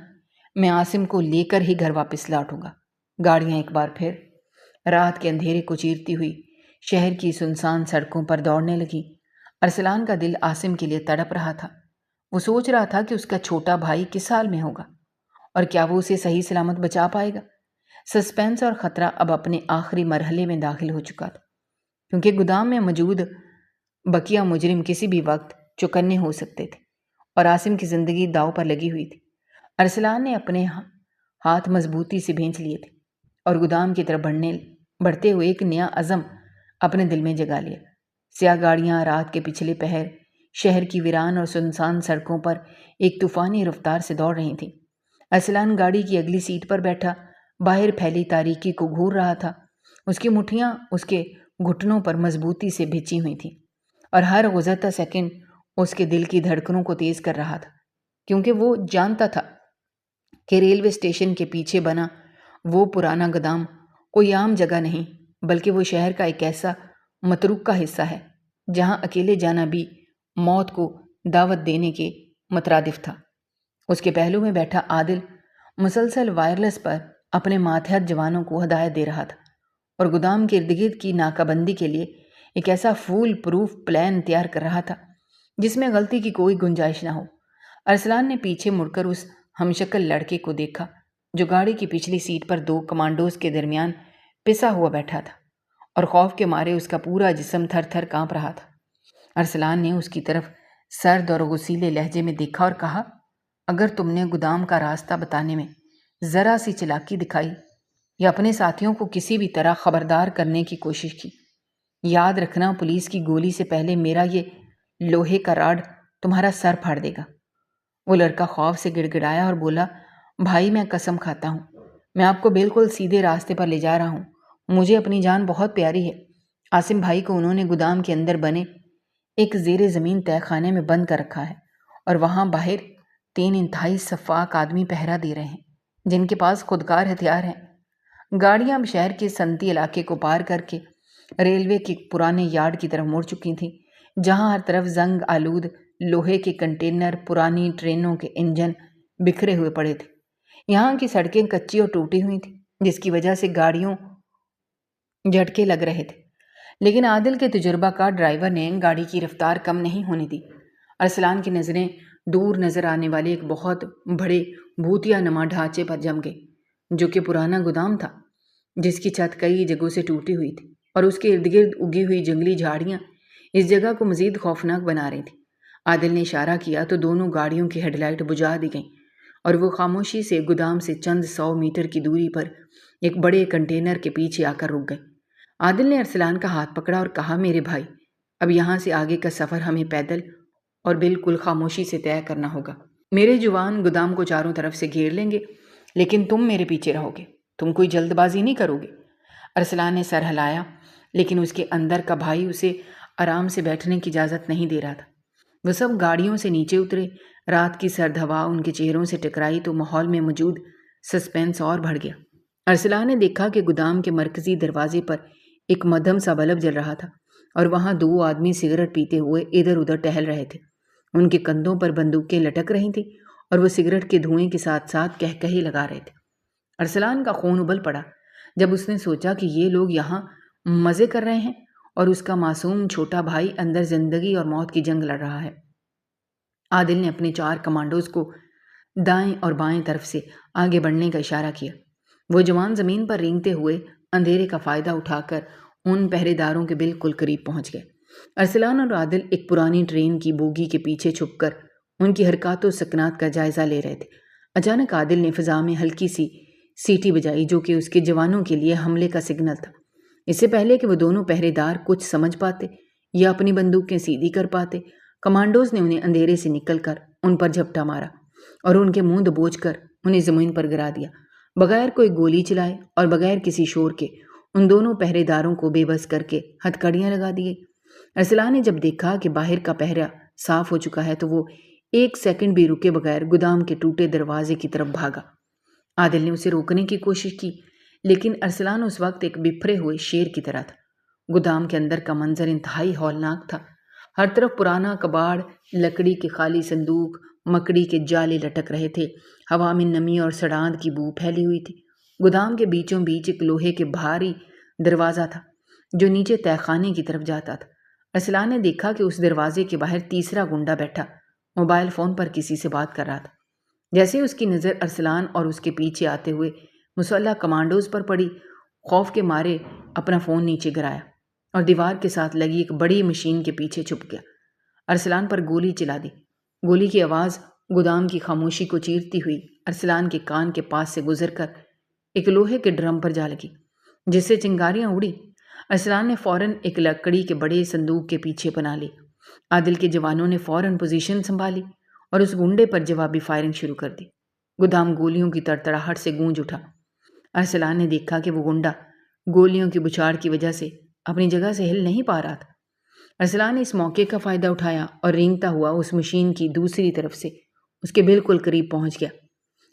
میں عاصم کو لے کر ہی گھر واپس لوٹوں گا۔ گاڑیاں ایک بار پھر رات کے اندھیرے کو چیرتی ہوئی شہر کی سنسان سڑکوں پر دوڑنے لگی۔ ارسلان کا دل عاصم کے لیے تڑپ رہا تھا۔ وہ سوچ رہا تھا کہ اس کا چھوٹا بھائی کس حال میں ہوگا اور کیا وہ اسے صحیح سلامت بچا پائے گا۔ سسپینس اور خطرہ اب اپنے آخری مرحلے میں داخل ہو چکا تھا، کیونکہ گودام میں موجود بقیہ مجرم کسی بھی وقت چوکنے ہو سکتے تھے اور عاصم کی زندگی داؤ پر لگی ہوئی تھی۔ ارسلان نے اپنے ہاتھ مضبوطی سے بھینچ لیے تھے اور گودام کی طرف بڑھتے ہوئے ایک نیا عزم اپنے دل میں جگا لیا۔ سیاہ گاڑیاں رات کے پچھلے پہر شہر کی ویران اور سنسان سڑکوں پر ایک طوفانی رفتار سے دوڑ رہی تھیں۔ ارسلان گاڑی کی اگلی سیٹ پر بیٹھا باہر پھیلی تاریکی کو گھور رہا تھا۔ اس کی مٹھیاں اس کے گھٹنوں پر مضبوطی سے بھیچی ہوئی تھیں اور ہر گزرتا سیکنڈ اس کے دل کی دھڑکنوں کو تیز کر رہا تھا، کیونکہ وہ جانتا تھا کہ ریلوے اسٹیشن کے پیچھے بنا وہ پرانا گودام کوئی عام جگہ نہیں، بلکہ وہ شہر کا ایک ایسا متروکہ حصہ ہے جہاں اکیلے جانا بھی موت کو دعوت دینے کے مترادف تھا۔ اس کے پہلو میں بیٹھا عادل مسلسل وائرلیس پر اپنے ماتحت جوانوں کو ہدایت دے رہا تھا اور گودام کے ارد گرد کی ناکہ بندی کے لیے ایک ایسا فول پروف پلان تیار کر رہا تھا جس میں غلطی کی کوئی گنجائش نہ ہو۔ ارسلان نے پیچھے مڑ کر اس ہمشکل لڑکے کو دیکھا جو گاڑی کی پچھلی سیٹ پر 2 کمانڈوز کے درمیان پسا ہوا بیٹھا تھا اور خوف کے مارے اس کا پورا جسم تھر تھر کانپ رہا تھا۔ ارسلان نے اس کی طرف سرد اور غصیلے لہجے میں دیکھا اور کہا، اگر تم نے گودام کا راستہ بتانے میں ذرا سی چلاکی دکھائی یا اپنے ساتھیوں کو کسی بھی طرح خبردار کرنے کی کوشش کی، یاد رکھنا پولیس کی گولی سے پہلے میرا یہ لوہے کا راڈ تمہارا سر پھاڑ دے گا۔ وہ لڑکا خوف سے گڑ گڑایا اور بولا، بھائی، میں قسم کھاتا ہوں، میں آپ کو بالکل سیدھے راستے پر لے جا رہا ہوں۔ مجھے اپنی جان بہت پیاری ہے۔ عاصم بھائی کو انہوں نے گودام کے اندر بنے ایک زیر زمین تہہ خانے میں بند کر رکھا ہے اور وہاں باہر 3 انتہائی شفاق آدمی پہرا دے رہے ہیں جن کے پاس خودکار ہتھیار ہیں۔ گاڑیاں اب شہر کے صنعتی علاقے کو پار کر کے ریلوے کے پرانے یارڈ کی طرف مڑ چکی تھیں، جہاں ہر طرف زنگ آلود لوہے کے کنٹینر، پرانی ٹرینوں کے انجن بکھرے ہوئے پڑے تھے۔ یہاں کی سڑکیں کچی اور ٹوٹی ہوئی تھیں، جس کی وجہ سے گاڑیوں جھٹکے لگ رہے تھے، لیکن عادل کے تجربہ کار ڈرائیور نے گاڑی کی رفتار کم نہیں ہونے دی۔ ارسلان کی نظریں دور نظر آنے والے ایک بہت بڑے بھوتیا نما ڈھانچے پر جم گئی، جو کہ پرانا گودام تھا، جس کی چھت کئی جگہوں سے ٹوٹی ہوئی تھی اور اس کے ارد گرد اگی ہوئی جنگلی جھاڑیاں اس جگہ کو مزید خوفناک بنا رہی تھیں۔ عادل نے اشارہ کیا تو دونوں گاڑیوں کی ہیڈ لائٹ بجھا دی گئیں اور وہ خاموشی سے گودام سے چند 100 میٹر کی دوری پر ایک بڑے کنٹینر کے پیچھے آ کر رک گئے۔ عادل نے ارسلان کا ہاتھ پکڑا اور کہا، میرے بھائی، اب یہاں سے آگے کا سفر ہمیں پیدل اور بالکل خاموشی سے طے کرنا ہوگا۔ میرے جوان گودام کو چاروں طرف سے گھیر لیں گے، لیکن تم میرے پیچھے رہو گے، تم کوئی جلد بازی نہیں کرو گے۔ ارسلان نے سر ہلایا، لیکن اس کے اندر کا بھائی اسے آرام سے بیٹھنے کی اجازت نہیں دے رہا تھا۔ وہ سب گاڑیوں سے نیچے اترے، رات کی سرد ہوا ان کے چہروں سے ٹکرائی تو ماحول میں موجود سسپینس اور بڑھ گیا۔ ارسلان نے دیکھا کہ گودام کے مرکزی دروازے پر ایک مدھم سا بلب جل رہا تھا اور وہاں 2 آدمی سگریٹ پیتے ہوئے ادھر ادھر ٹہل رہے تھے۔ ان کے کندھوں پر بندوقیں لٹک رہی تھیں اور وہ سگریٹ کے دھوئیں کے ساتھ ساتھ کہکہے لگا رہے تھے۔ ارسلان کا خون ابل پڑا جب اس نے سوچا کہ یہ لوگ یہاں مزے کر رہے ہیں اور اس کا معصوم چھوٹا بھائی اندر زندگی اور موت کی جنگ لڑ رہا ہے۔ عادل نے اپنے 4 کمانڈوز کو دائیں اور بائیں طرف سے آگے بڑھنے کا اشارہ کیا۔ وہ جوان زمین پر رینگتے ہوئے اندھیرے کا فائدہ اٹھا کر ان پہرے داروں کے بالکل قریب پہنچ گئے۔ ارسلان اور عادل ایک پرانی ٹرین کی بوگی کے پیچھے چھپ کر ان کی حرکات و سکنات کا جائزہ لے رہے تھے۔ اچانک عادل نے فضا میں ہلکی سی سیٹی بجائی، جو کہ اس کے جوانوں کے لیے حملے کا سگنل تھا۔ اس سے پہلے کہ وہ دونوں پہرے دار کچھ سمجھ پاتے یا اپنی بندوقیں سیدھی کر پاتے، کمانڈوز نے انہیں اندھیرے سے نکل کر ان پر جھپٹا مارا اور ان کے منہ دبوچ کر انہیں زمین پر گرا دیا۔ بغیر کوئی گولی چلائے اور بغیر کسی شور کے ان دونوں پہرے داروں کو بے بس کر کے ہتھکڑیاں لگا دیے۔ ارسلان نے جب دیکھا کہ باہر کا پہرا صاف ہو چکا ہے تو وہ 1 سیکنڈ بھی رکے بغیر گودام کے ٹوٹے دروازے کی طرف بھاگا۔ عادل نے اسے روکنے کی کوشش کی، لیکن ارسلان اس وقت ایک بپھرے ہوئے شیر کی طرح تھا۔ گودام کے اندر کا منظر انتہائی ہولناک تھا۔ ہر طرف پرانا کباڑ، لکڑی کے خالی صندوق، مکڑی کے جالے لٹک رہے تھے۔ ہوا میں نمی اور سڑاند کی بو پھیلی ہوئی تھی۔ گودام کے بیچوں بیچ ایک لوہے کے بھاری دروازہ تھا جو نیچے تہہ خانے کی طرف جاتا تھا۔ ارسلان نے دیکھا کہ اس دروازے کے باہر تیسرا گنڈا بیٹھا موبائل فون پر کسی سے بات کر رہا تھا۔ جیسے اس کی نظر ارسلان اور اس کے پیچھے آتے ہوئے مسلح کمانڈوز پر پڑی، خوف کے مارے اپنا فون نیچے گرایا اور دیوار کے ساتھ لگی ایک بڑی مشین کے پیچھے چھپ گیا۔ ارسلان پر گولی چلا دی۔ گولی کی آواز گودام کی خاموشی کو چیرتی ہوئی ارسلان کے کان کے پاس سے گزر کر ایک لوہے کے ڈرم پر جا لگی، جس سے چنگاریاں اڑی۔ ارسلان نے فوراً ایک لکڑی کے بڑے صندوق کے پیچھے پناہ لی۔ عادل کے جوانوں نے فوراً پوزیشن سنبھالی اور اس گنڈے پر جوابی فائرنگ شروع کر دی۔ گودام گولیوں کی تڑتڑاہٹ سے گونج اٹھا۔ ارسلان نے دیکھا کہ وہ گنڈا گولیوں کی بچھاڑ کی وجہ سے اپنی جگہ سے ہل نہیں پا رہا تھا۔ ارسلان نے اس موقع کا فائدہ اٹھایا اور رینگتا ہوا اس مشین کی دوسری طرف سے اس کے بالکل قریب پہنچ گیا۔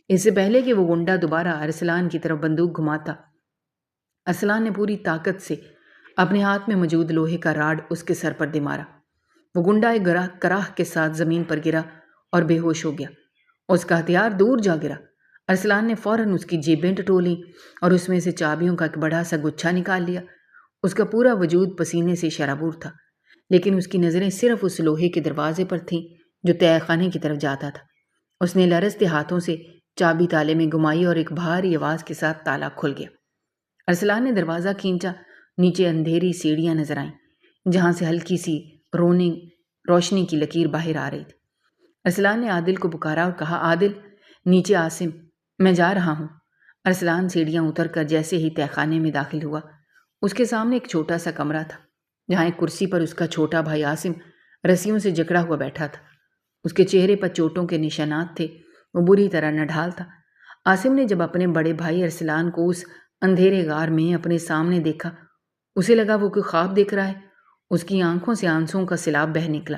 اس سے پہلے کہ وہ گنڈا دوبارہ ارسلان کی طرف بندوق گھماتا، ارسلان نے پوری طاقت سے اپنے ہاتھ میں موجود لوہے کا راڈ اس کے سر پر دے مارا۔ وہ گنڈا ایک کراہ کے ساتھ زمین پر گرا اور بے ہوش ہو گیا۔ اس کا ہتھیار دور جا گرا۔ ارسلان نے فوراً اس کی جیبیں ٹٹولیں اور اس میں سے چابیوں کا ایک بڑا سا گچھا نکال لیا۔ اس کا پورا وجود پسینے سے شرابور تھا، لیکن اس کی نظریں صرف اس لوہے کے دروازے پر تھیں جو تہہ خانے کی طرف جاتا تھا۔ اس نے لرزتے ہاتھوں سے چابی تالے میں گھمائی اور ایک بھاری آواز کے ساتھ تالا کھل گیا۔ ارسلان نے دروازہ کھینچا۔ نیچے اندھیری سیڑھیاں نظر آئیں جہاں سے ہلکی سی روشنی کی لکیر باہر آ رہی تھی۔ ارسلان نے عادل کو پکارا اور کہا، عادل، نیچے عاصم، میں جا رہا ہوں۔ ارسلان سیڑھیاں اتر کر جیسے ہی تہہ خانے میں داخل ہوا، اس کے سامنے ایک چھوٹا سا کمرہ تھا جہاں ایک کرسی پر اس کا چھوٹا بھائی عاصم رسیوں سے جکڑا ہوا بیٹھا تھا۔ اس کے چہرے پر چوٹوں کے نشانات تھے، وہ بری طرح نڈھال تھا۔ عاصم نے جب اپنے بڑے بھائی ارسلان کو اس اندھیرے غار میں اپنے سامنے دیکھا، اسے لگا وہ کوئی خواب دیکھ رہا ہے۔ اس کی آنکھوں سے آنسوؤں کا سیلاب بہہ نکلا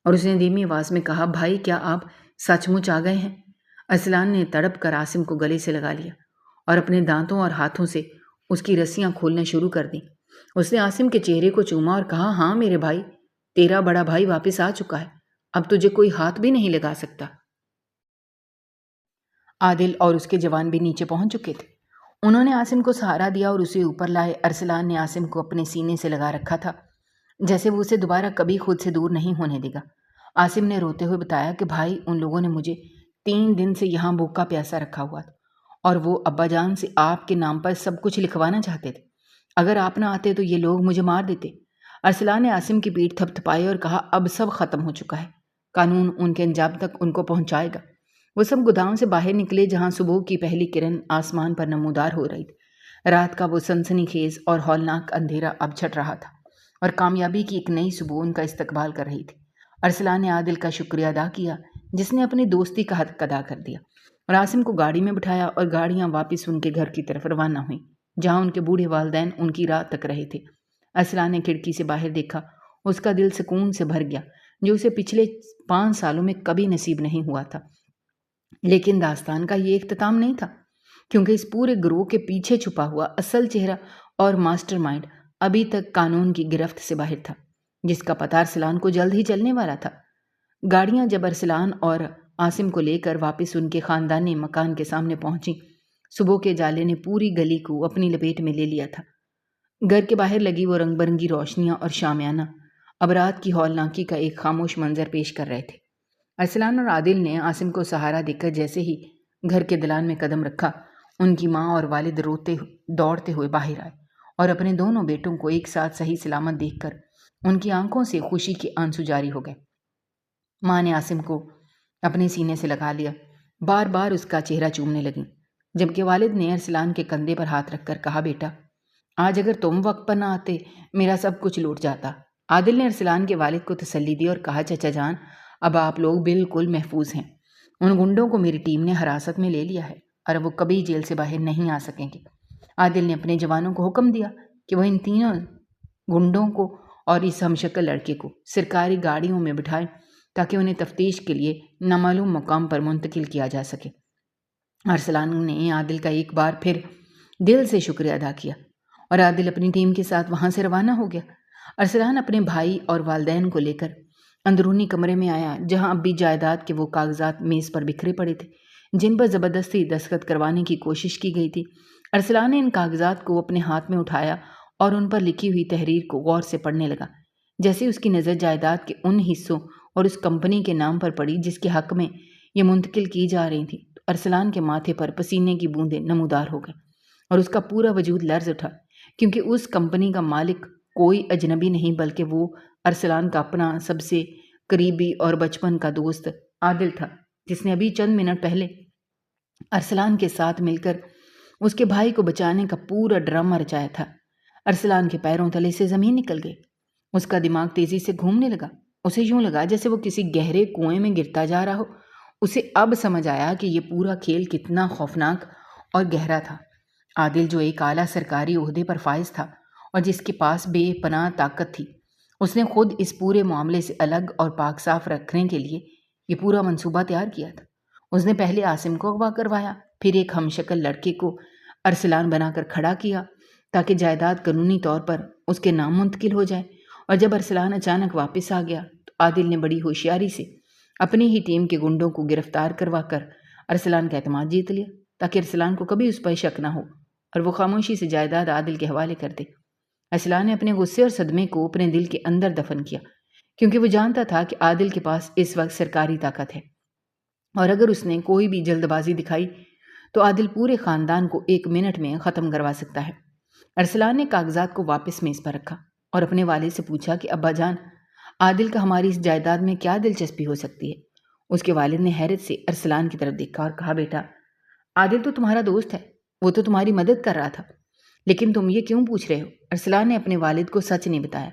اور اس نے دھیمی آواز میں کہا، بھائی، کیا آپ سچ مچ آ گئے ہیں؟ ارسلان نے تڑپ کر عاصم کو گلے سے لگا لیا اور اپنے دانتوں اور ہاتھوں سے اس کی رسیاں کھولنا شروع کر دیں۔ اس نے عاصم کے چہرے کو چوما اور کہا، ہاں میرے بھائی، تیرا بڑا بھائی واپس آ چکا ہے، اب تجھے کوئی ہاتھ بھی نہیں لگا سکتا۔ عادل اور اس کے جوان بھی نیچے پہنچ چکے تھے۔ انہوں نے عاصم کو سہارا دیا اور اسے اوپر لائے۔ ارسلان نے عاصم کو اپنے سینے سے لگا رکھا تھا، جیسے وہ اسے دوبارہ کبھی خود سے دور نہیں ہونے دے گا۔ عاصم نے روتے ہوئے بتایا کہ بھائی، ان لوگوں نے مجھے 3 دن سے یہاں بھوکا پیاسا رکھا ہوا تھا، اور وہ ابا جان سے آپ کے نام پر سب کچھ لکھوانا چاہتے تھے۔ اگر آپ نہ آتے تو یہ لوگ مجھے مار دیتے۔ ارسلان نے عاصم کی پیٹھ تھپ تھپائی اور کہا، اب سب ختم ہو چکا ہے، قانون ان کے انجام تک ان کو پہنچائے گا۔ وہ سب گودام سے باہر نکلے، جہاں صبح کی پہلی کرن آسمان پر نمودار ہو رہی تھی۔ رات کا وہ سنسنی خیز اور ہولناک اندھیرا اب چھٹ رہا تھا، اور کامیابی کی ایک نئی صبح ان کا استقبال کر رہی تھی۔ ارسلان نے عادل کا شکریہ ادا کیا، جس نے اپنی دوستی کا حق ادا کر دیا، اور عاصم کو گاڑی میں بٹھایا اور گاڑیاں واپس ان کے گھر کی طرف روانہ ہوئیں، جہاں ان کے بوڑھے والدین ان کی راہ تک رہے تھے۔ ارسلان نے کھڑکی سے باہر دیکھا، اس کا دل سکون سے بھر گیا، جو اسے پچھلے 5 سالوں میں کبھی نصیب نہیں ہوا تھا۔ لیکن داستان کا یہ اختتام نہیں تھا، کیونکہ اس پورے گروہ کے پیچھے چھپا ہوا اصل چہرہ اور ماسٹر مائنڈ ابھی تک قانون کی گرفت سے باہر تھا، جس کا پتہ ارسلان کو جلد ہی چلنے والا تھا۔ گاڑیاں جب ارسلان اور عاصم کو لے کر واپس ان کے خاندانی مکان کے سامنے پہنچی، صبح کے جالے نے پوری گلی کو اپنی لپیٹ میں لے لیا تھا۔ گھر کے باہر لگی وہ رنگ برنگی روشنیاں اور شامیانہ اب رات کی ہولناکی کا ایک خاموش منظر پیش کر رہے تھے۔ ارسلان اور عادل نے عاصم کو سہارا دے کر جیسے ہی گھر کے دلان میں قدم رکھا، ان کی ماں اور والد دوڑتے ہوئے باہر آئے، اور اپنے دونوں بیٹوں کو ایک ساتھ صحیح سلامت دیکھ کر ان کی آنکھوں سے خوشی کے آنسو جاری ہو گئے۔ ماں نے عاصم کو اپنے سینے سے لگا لیا، بار بار اس کا چہرہ چومنے لگیں، جبکہ والد نے ارسلان کے کندھے پر ہاتھ رکھ کر کہا، بیٹا، آج اگر تم وقت پر نہ آتے میرا سب کچھ لوٹ جاتا۔ عادل نے ارسلان کے والد کو تسلی دی اور کہا، چچا جان، اب آپ لوگ بالکل محفوظ ہیں۔ ان گنڈوں کو میری ٹیم نے حراست میں لے لیا ہے، اور وہ کبھی جیل سے باہر نہیں آ سکیں گے۔ عادل نے اپنے جوانوں کو حکم دیا کہ وہ ان تینوں گنڈوں کو اور اس ہمشکل لڑکے کو سرکاری گاڑیوں میں بٹھائیں، تاکہ انہیں تفتیش کے لیے نامعلوم مقام پر منتقل کیا جا سکے۔ ارسلان نے عادل کا ایک بار پھر دل سے شکریہ ادا کیا، اور عادل اپنی ٹیم کے ساتھ وہاں سے روانہ ہو گیا۔ ارسلان اپنے بھائی اور والدین کو لے کر اندرونی کمرے میں آیا، جہاں اب بھی جائیداد کے وہ کاغذات میز پر بکھرے پڑے تھے، جن پر زبردستی دستخط کروانے کی کوشش کی گئی تھی۔ ارسلان نے ان کاغذات کو اپنے ہاتھ میں اٹھایا اور ان پر لکھی ہوئی تحریر کو غور سے پڑھنے لگا۔ جیسے اس کی نظر جائیداد کے ان حصوں اور اس کمپنی کے نام پر پڑی جس کے حق میں یہ منتقل کی جا رہی تھی، تو ارسلان کے ماتھے پر پسینے کی بوندیں نمودار ہو گئیں، اور اس کا پورا وجود لرز اٹھا، کیونکہ اس کمپنی کا مالک کوئی اجنبی نہیں بلکہ وہ ارسلان کا اپنا سب سے قریبی اور بچپن کا دوست عادل تھا، جس نے ابھی چند منٹ پہلے ارسلان کے ساتھ مل کر اس کے بھائی کو بچانے کا پورا ڈرامہ رچایا تھا۔ ارسلان کے پیروں تلے سے زمین نکل گئی، اس کا دماغ تیزی سے گھومنے لگا، اسے یوں لگا جیسے وہ کسی گہرے کنویں میں گرتا جا رہا ہو۔ اسے اب سمجھ آیا کہ یہ پورا کھیل کتنا خوفناک اور گہرا تھا۔ عادل، جو ایک اعلیٰ سرکاری عہدے پر فائز تھا اور جس کے پاس بے پناہ طاقت تھی، اس نے خود اس پورے معاملے سے الگ اور پاک صاف رکھنے کے لیے یہ پورا منصوبہ تیار کیا تھا۔ اس نے پہلے عاصم کو اغوا کروایا، پھر ایک ہمشکل لڑکے کو ارسلان بنا کر کھڑا کیا تاکہ جائیداد قانونی طور پر اس کے نام منتقل ہو جائے، اور جب ارسلان اچانک واپس آ گیا تو عادل نے بڑی ہوشیاری سے اپنی ہی ٹیم کے گنڈوں کو گرفتار کروا کر ارسلان کا اعتماد جیت لیا، تاکہ ارسلان کو کبھی اس پر شک نہ ہو اور وہ خاموشی سے جائیداد عادل کے حوالے کر دے۔ ارسلان نے اپنے غصے اور صدمے کو اپنے دل کے اندر دفن کیا، کیونکہ وہ جانتا تھا کہ عادل کے پاس اس وقت سرکاری طاقت ہے، اور اگر اس نے کوئی بھی جلد بازی دکھائی تو عادل پورے خاندان کو 1 منٹ میں ختم کروا سکتا ہے۔ ارسلان نے کاغذات کو واپس میز پر رکھا اور اپنے والد سے پوچھا کہ ابا جان، عادل کا ہماری اس جائیداد میں کیا دلچسپی ہو سکتی ہے؟ اس کے والد نے حیرت سے ارسلان کی طرف دیکھا اور کہا، بیٹا، عادل تو تمہارا دوست ہے، وہ تو تمہاری مدد کر رہا تھا، لیکن تم یہ کیوں پوچھ رہے ہو؟ ارسلان نے اپنے والد کو سچ نہیں بتایا،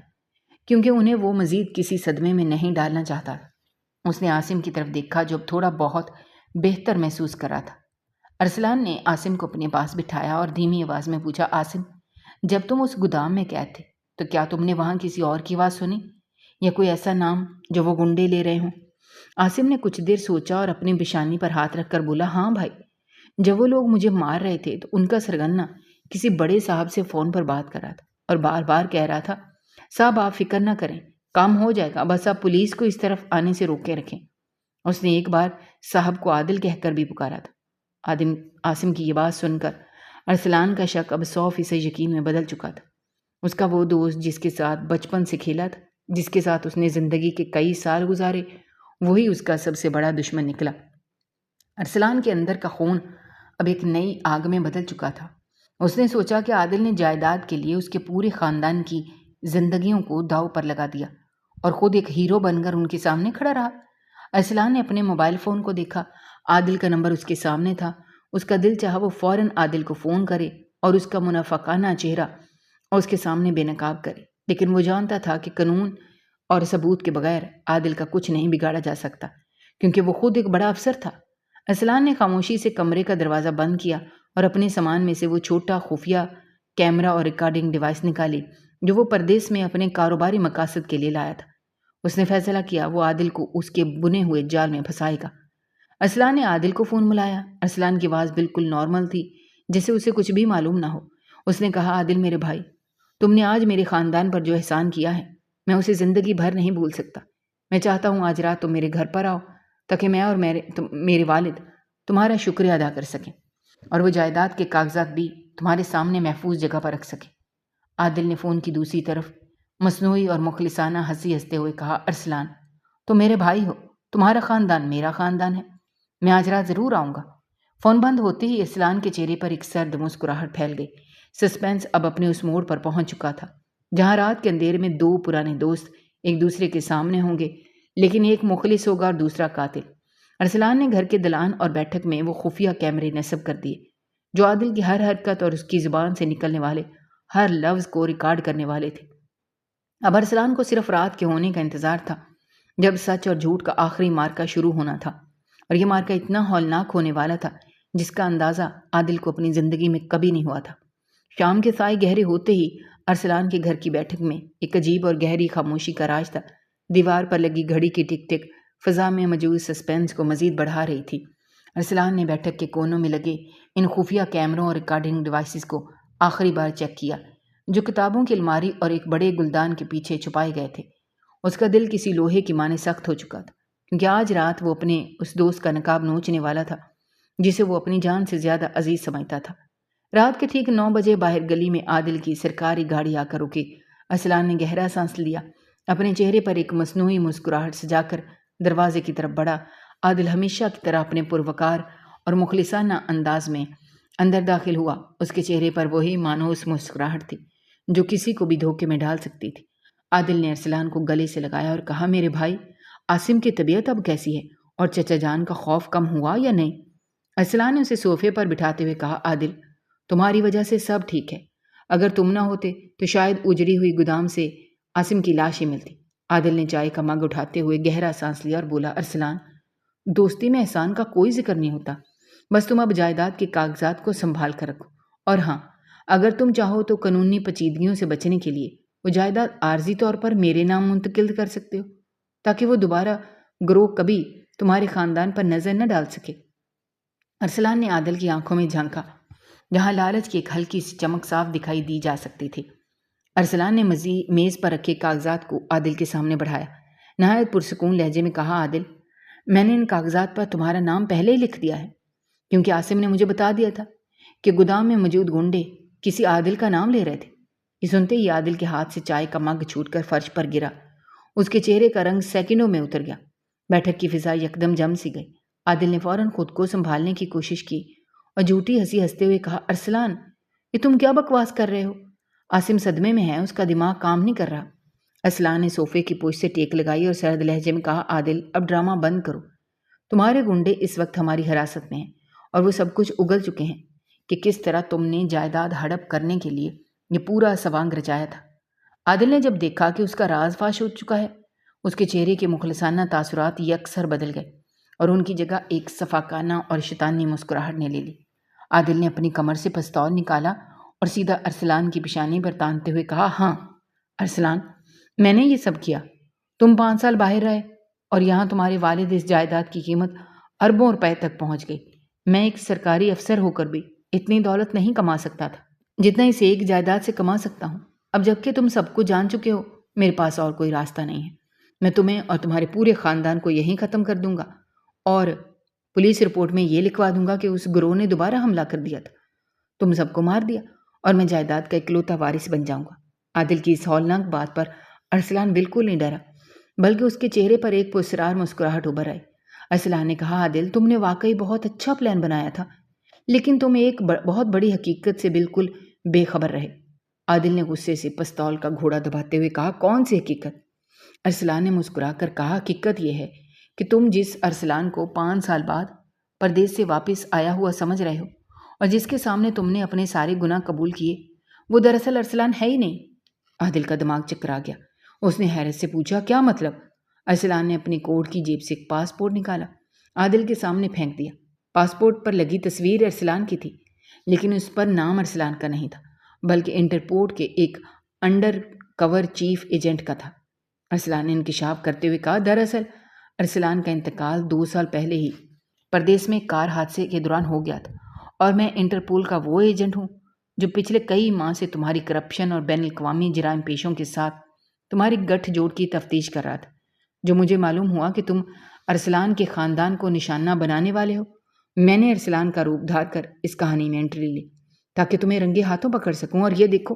کیونکہ انہیں وہ مزید کسی صدمے میں نہیں ڈالنا چاہتا تھا۔ اس نے عاصم کی طرف دیکھا، جو اب تھوڑا بہت بہتر محسوس کر رہا تھا۔ ارسلان نے عاصم کو اپنے پاس بٹھایا اور دھیمی آواز میں پوچھا، عاصم، جب تم اس گودام میں قید تھے تو کیا تم نے وہاں کسی اور کی آواز سنی، یا کوئی ایسا نام جو وہ گنڈے لے رہے ہوں؟ عاصم نے کچھ دیر سوچا اور اپنی بشانی پر ہاتھ رکھ کر بولا، ہاں بھائی، جب وہ لوگ مجھے مار رہے تھے تو ان کا سرگنا کسی بڑے صاحب سے فون پر بات کر رہا تھا، اور بار بار کہہ رہا تھا، صاحب آپ فکر نہ کریں، کام ہو جائے گا، بس آپ پولیس کو اس طرف آنے سے روک کے رکھیں۔ اس نے ایک بار صاحب کو عادل کہہ کر بھی پکارا تھا۔ عاصم کی یہ بات سن کر ارسلان کا شک اب 100% یقین میں بدل چکا تھا۔ اس کا وہ دوست جس کے ساتھ بچپن سے کھیلا تھا، جس کے ساتھ اس نے زندگی کے کئی سال گزارے، وہی اس کا سب سے بڑا دشمن نکلا۔ ارسلان کے اندر کا خون اب ایک نئی آگ میں بدل چکا تھا۔ اس نے سوچا کہ عادل نے جائیداد کے لیے اس کے پورے خاندان کی زندگیوں کو داؤ پر لگا دیا اور خود ایک ہیرو بن کر ان کے سامنے کھڑا رہا۔ ارسلان نے اپنے موبائل فون کو دیکھا، عادل کا نمبر اس کے سامنے تھا۔ اس کا دل چاہا وہ فوراً عادل کو فون کرے اور اس کا منافقانہ چہرہ اور اس کے سامنے بے نقاب کرے، لیکن وہ جانتا تھا کہ قانون اور ثبوت کے بغیر عادل کا کچھ نہیں بگاڑا جا سکتا، کیونکہ وہ خود ایک بڑا افسر تھا۔ ارسلان نے خاموشی سے کمرے کا دروازہ بند کیا اور اپنے سامان میں سے وہ چھوٹا خفیہ کیمرہ اور ریکارڈنگ ڈیوائس نکالی جو وہ پردیس میں اپنے کاروباری مقاصد کے لیے لایا تھا۔ اس نے فیصلہ کیا وہ عادل کو اس کے بنے ہوئے جال میں پھنسائے گا۔ ارسلان نے عادل کو فون ملایا۔ ارسلان کی آواز بالکل نارمل تھی، جیسے اسے کچھ بھی معلوم نہ ہو۔ اس نے کہا، عادل میرے بھائی، تم نے آج میرے خاندان پر جو احسان کیا ہے میں اسے زندگی بھر نہیں بھول سکتا۔ میں چاہتا ہوں آج رات تم میرے گھر پر آؤ تاکہ میں اور میرے والد تمہارا شکریہ ادا کر سکیں اور وہ جائیداد کے کاغذات بھی تمہارے سامنے محفوظ جگہ پر رکھ سکیں۔ عادل نے فون کی دوسری طرف مصنوعی اور مخلصانہ ہنسی ہنستے ہوئے کہا، ارسلان تم میرے بھائی ہو، تمہارا خاندان میرا خاندان ہے، میں آج رات ضرور آؤں گا۔ فون بند ہوتے ہی ارسلان کے چہرے پر ایک سرد مسکراہٹ پھیل گئی۔ سسپینس اب اپنے اس موڑ پر پہنچ چکا تھا جہاں رات کے اندھیرے میں دو پرانے دوست ایک دوسرے کے سامنے ہوں گے، لیکن ایک مخلص ہوگا اور دوسرا قاتل۔ ارسلان نے گھر کے دلان اور بیٹھک میں وہ خفیہ کیمرے نصب کر دیے جو عادل کی ہر حرکت اور اس کی زبان سے نکلنے والے ہر لفظ کو ریکارڈ کرنے والے تھے۔ اب ارسلان کو صرف رات کے ہونے کا انتظار تھا جب سچ اور جھوٹ کا آخری مارکا شروع ہونا تھا، اور یہ مارکا اتنا ہولناک ہونے والا تھا جس کا اندازہ عادل کو اپنی زندگی میں کبھی نہیں ہوا تھا۔ شام کے سائے گہرے ہوتے ہی ارسلان کے گھر کی بیٹھک میں ایک عجیب اور گہری خاموشی کا راج تھا۔ دیوار پر لگی گھڑی کی ٹک ٹک فضا میں موجود سسپینس کو مزید بڑھا رہی تھی۔ ارسلان نے بیٹھک کے کونوں میں لگے ان خفیہ کیمروں اور ریکارڈنگ ڈیوائسز کو آخری بار چیک کیا جو کتابوں کی الماری اور ایک بڑے گلدان کے پیچھے چھپائے گئے تھے۔ اس کا دل کسی لوہے کی مانے سخت ہو چکا تھا، کیونکہ آج رات وہ اپنے اس دوست کا نقاب نوچنے والا تھا جسے وہ اپنی جان سے زیادہ عزیز سمجھتا تھا۔ رات کے ٹھیک 9 بجے باہر گلی میں عادل کی سرکاری گاڑی آ کر رکی۔ ارسلان نے گہرا سانس لیا، اپنے چہرے پر ایک مصنوعی مسکراہٹ سجا کر دروازے کی طرف بڑھا۔ عادل ہمیشہ کی طرح اپنے پروقار اور مخلصانہ انداز میں اندر داخل ہوا۔ اس کے چہرے پر وہی مانوس مسکراہٹ تھی جو کسی کو بھی دھوکے میں ڈال سکتی تھی۔ عادل نے ارسلان کو گلے سے لگایا اور کہا، میرے بھائی، عاصم کی طبیعت اب کیسی ہے اور چچا جان کا خوف کم ہوا یا نہیں؟ ارسلان نے اسے صوفے پر بٹھاتے ہوئے کہا، عادل تمہاری وجہ سے سب ٹھیک ہے، اگر تم نہ ہوتے تو شاید اجڑی ہوئی گودام سے عاصم کی لاش ہی ملتی۔ عادل نے چائے کا مگ اٹھاتے ہوئے گہرا سانس لیا اور بولا، ارسلان دوستی میں احسان کا کوئی ذکر نہیں ہوتا، بس تم اب جائیداد کے کاغذات کو سنبھال کر رکھو، اور ہاں اگر تم چاہو تو قانونی پیچیدگیوں سے بچنے کے لیے وہ جائیداد عارضی طور پر میرے نام منتقل کر سکتے ہو تاکہ وہ دوبارہ گروہ کبھی تمہارے خاندان پر نظر نہ ڈال سکے۔ ارسلان نے عادل کی آنکھوں میں جھانکا جہاں لالچ کی ایک ہلکی سی چمک صاف دکھائی دی جا سکتی تھی۔ ارسلان نے میز پر رکھے کاغذات کو عادل کے سامنے بڑھایا۔ نہایت پرسکون لہجے میں کہا، عادل میں نے ان کاغذات پر تمہارا نام پہلے ہی لکھ دیا ہے، کیونکہ عاصم نے مجھے بتا دیا تھا کہ گودام میں موجود گنڈے کسی عادل کا نام لے رہے تھے۔ یہ سنتے ہی عادل کے ہاتھ سے چائے کا مگ چھوٹ کر فرش پر گرا۔ اس کے چہرے کا رنگ سیکنڈوں میں اتر گیا۔ بیٹھک کی فضا یکدم جم سی گئی۔ عادل نے فوراً خود کو سنبھالنے کی کوشش کی اور جھوٹی ہنسی ہنستے ہوئے کہا، ارسلان یہ تم کیا بکواس کر رہے ہو؟ عاصم صدمے میں ہے، اس کا دماغ کام نہیں کر رہا۔ ارسلان نے صوفے کی پوچھ سے ٹیک لگائی اور سرد لہجے میں کہا، عادل اب ڈرامہ بند کرو۔ تمہارے گنڈے اس وقت ہماری حراست میں ہیں اور وہ سب کچھ اگل چکے ہیں کہ کس طرح تم نے جائیداد ہڑپ کرنے کے لیے یہ پورا سوانگ رچایا تھا۔ عادل نے جب دیکھا کہ اس کا راز فاش ہو چکا ہے، اس کے چہرے کے مخلصانہ تاثرات یکسر بدل گئے اور ان کی جگہ ایک صفاقانہ اور شیطانی مسکراہٹ نے لے لی۔ عادل نے اپنی کمر سے پستول نکالا اور سیدھا ارسلان کی پیشانی پر تانتے ہوئے کہا، ہاں ارسلان میں نے یہ سب کیا۔ تم 5 سال باہر رہے اور یہاں تمہارے والد اس جائیداد کی قیمت اربوں روپے تک پہنچ گئی۔ میں ایک سرکاری افسر ہو کر بھی اتنی دولت نہیں کما سکتا تھا جتنا اس ایک جائیداد سے کما سکتا ہوں۔ اب جب کہ تم سب کو جان چکے ہو، میرے پاس اور کوئی راستہ نہیں ہے۔ میں تمہیں اور تمہارے پورے خاندان کو یہیں ختم کر دوں گا اور پولیس رپورٹ میں یہ لکھوا دوں گا کہ اس گروہ نے دوبارہ حملہ کر دیا تھا، تم سب کو مار دیا، اور میں جائیداد کا اکلوتا وارث بن جاؤں گا۔ عادل کی اس ہولناک بات پر ارسلان بالکل نہیں ڈرا، بلکہ اس کے چہرے پر ایک پراسرار مسکراہٹ ابھر آئی۔ ارسلان نے کہا، عادل، تم نے واقعی بہت اچھا پلان بنایا تھا، لیکن تم ایک بہت بڑی حقیقت سے بالکل بے خبر رہے۔ عادل نے غصے سے پستول کا گھوڑا دباتے ہوئے کہا، کون سی حقیقت؟ ارسلان نے مسکرا کر کہا، حقیقت یہ ہے کہ تم جس ارسلان کو 5 سال بعد پردیس سے واپس آیا ہوا سمجھ رہے ہو اور جس کے سامنے تم نے اپنے سارے گناہ قبول کیے، وہ دراصل ارسلان ہے ہی نہیں۔ عادل کا دماغ چکرا گیا۔ اس نے حیرت سے پوچھا، کیا مطلب؟ ارسلان نے اپنی کوٹ کی جیب سے ایک پاسپورٹ نکالا، عادل کے سامنے پھینک دیا۔ پاسپورٹ پر لگی تصویر ارسلان کی تھی، لیکن اس پر نام ارسلان کا نہیں تھا، بلکہ انٹرپول کے ایک انڈر کور چیف ایجنٹ کا تھا۔ ارسلان نے انکشاف کرتے ہوئے کہا، دراصل ارسلان کا انتقال 2 سال پہلے ہی پردیس میں کار حادثے کے دوران ہو گیا تھا، اور میں انٹرپول کا وہ ایجنٹ ہوں جو پچھلے کئی ماہ سے تمہاری کرپشن اور بین الاقوامی جرائم پیشوں کے ساتھ تمہاری گٹھ جوڑ کی تفتیش کر رہا تھا۔ جو مجھے معلوم ہوا کہ تم ارسلان کے خاندان کو نشانہ بنانے والے ہو، میں نے ارسلان کا روپ دھار کر اس کہانی میں انٹری لی تاکہ تمہیں رنگے ہاتھوں پکڑ سکوں۔ اور یہ دیکھو،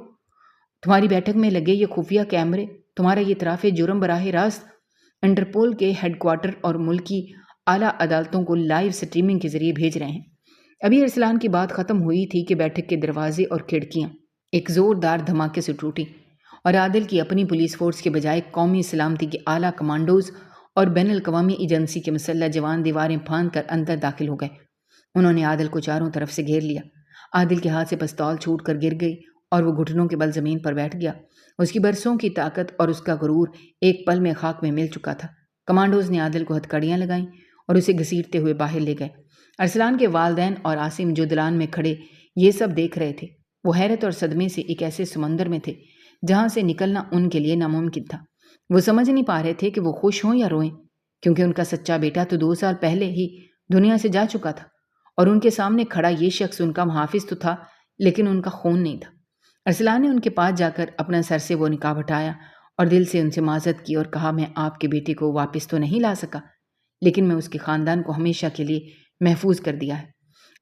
تمہاری بیٹھک میں لگے یہ خفیہ کیمرے تمہارا یہ اعتراف جرم براہ راست انٹرپول کے ہیڈ کوارٹر اور ملکی اعلیٰ عدالتوں کو لائیو سٹریمنگ کے ذریعے بھیج رہے ہیں۔ ابھی ارسلان کی بات ختم ہوئی تھی کہ بیٹھک کے دروازے اور کھڑکیاں ایک زوردار دھماکے سے ٹوٹی، اور عادل کی اپنی پولیس فورس کے بجائے قومی سلامتی کے اعلیٰ کمانڈوز اور بین الاقوامی ایجنسی کے مسلح جوان دیواریں پھاند کر اندر داخل ہو گئے۔ انہوں نے عادل کو چاروں طرف سے گھیر لیا۔ عادل کے ہاتھ سے پستول چھوٹ کر گر گئی اور وہ گھٹنوں کے بل زمین پر بیٹھ گیا۔ اس کی برسوں کی طاقت اور اس کا غرور ایک پل میں خاک میں مل چکا تھا۔ کمانڈوز نے عادل کو ہتھکڑیاں لگائیں اور اسے گھسیٹتے ہوئے باہر لے گئے۔ ارسلان کے والدین اور عاصم جو دلان میں کھڑے یہ سب دیکھ رہے تھے، وہ حیرت اور صدمے سے ایک ایسے سمندر میں تھے جہاں سے نکلنا ان کے لیے ناممکن تھا۔ وہ سمجھ نہیں پا رہے تھے کہ وہ خوش ہوں یا روئیں، کیونکہ ان کا سچا بیٹا تو 2 سال پہلے ہی دنیا سے جا چکا تھا، اور ان کے سامنے کھڑا یہ شخص ان کا محافظ تو تھا، لیکن ان کا خون نہیں تھا۔ ارسلان نے ان کے پاس جا کر اپنا سر سے وہ نقاب ہٹایا اور دل سے ان سے معذرت کی اور کہا، میں آپ کے بیٹے کو واپس تو نہیں لا سکا، لیکن میں اس کے خاندان کو ہمیشہ کے لیے محفوظ کر دیا ہے۔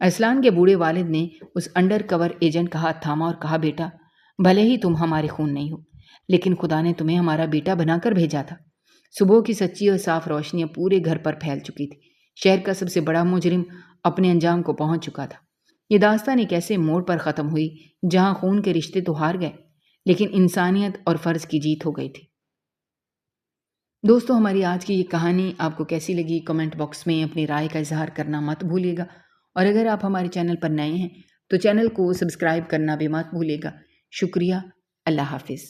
ارسلان کے بوڑھے والد نے اس انڈر کور ایجنٹ کا ہاتھ تھاما اور کہا، بیٹا، بھلے ہی تم ہمارے خون نہیں ہو، لیکن خدا نے تمہیں ہمارا بیٹا بنا کر بھیجا تھا۔ صبح کی سچی اور صاف روشنی اب پورے گھر پر پھیل چکی تھی۔ شہر کا سب سے بڑا مجرم اپنے انجام کو پہنچ چکا تھا۔ یہ داستان ایک ایسے موڑ پر ختم ہوئی جہاں خون کے رشتے تو ہار گئے، لیکن انسانیت اور فرض کی جیت ہو گئی تھی۔ دوستو، ہماری آج کی یہ کہانی آپ کو کیسی لگی؟ کمنٹ باکس میں اپنی رائے کا اظہار کرنا مت بھولیے گا، اور اگر آپ ہمارے چینل پر نئے ہیں تو چینل کو سبسکرائب کرنا بھی مت بھولیے گا۔ شکریہ۔ اللہ حافظ۔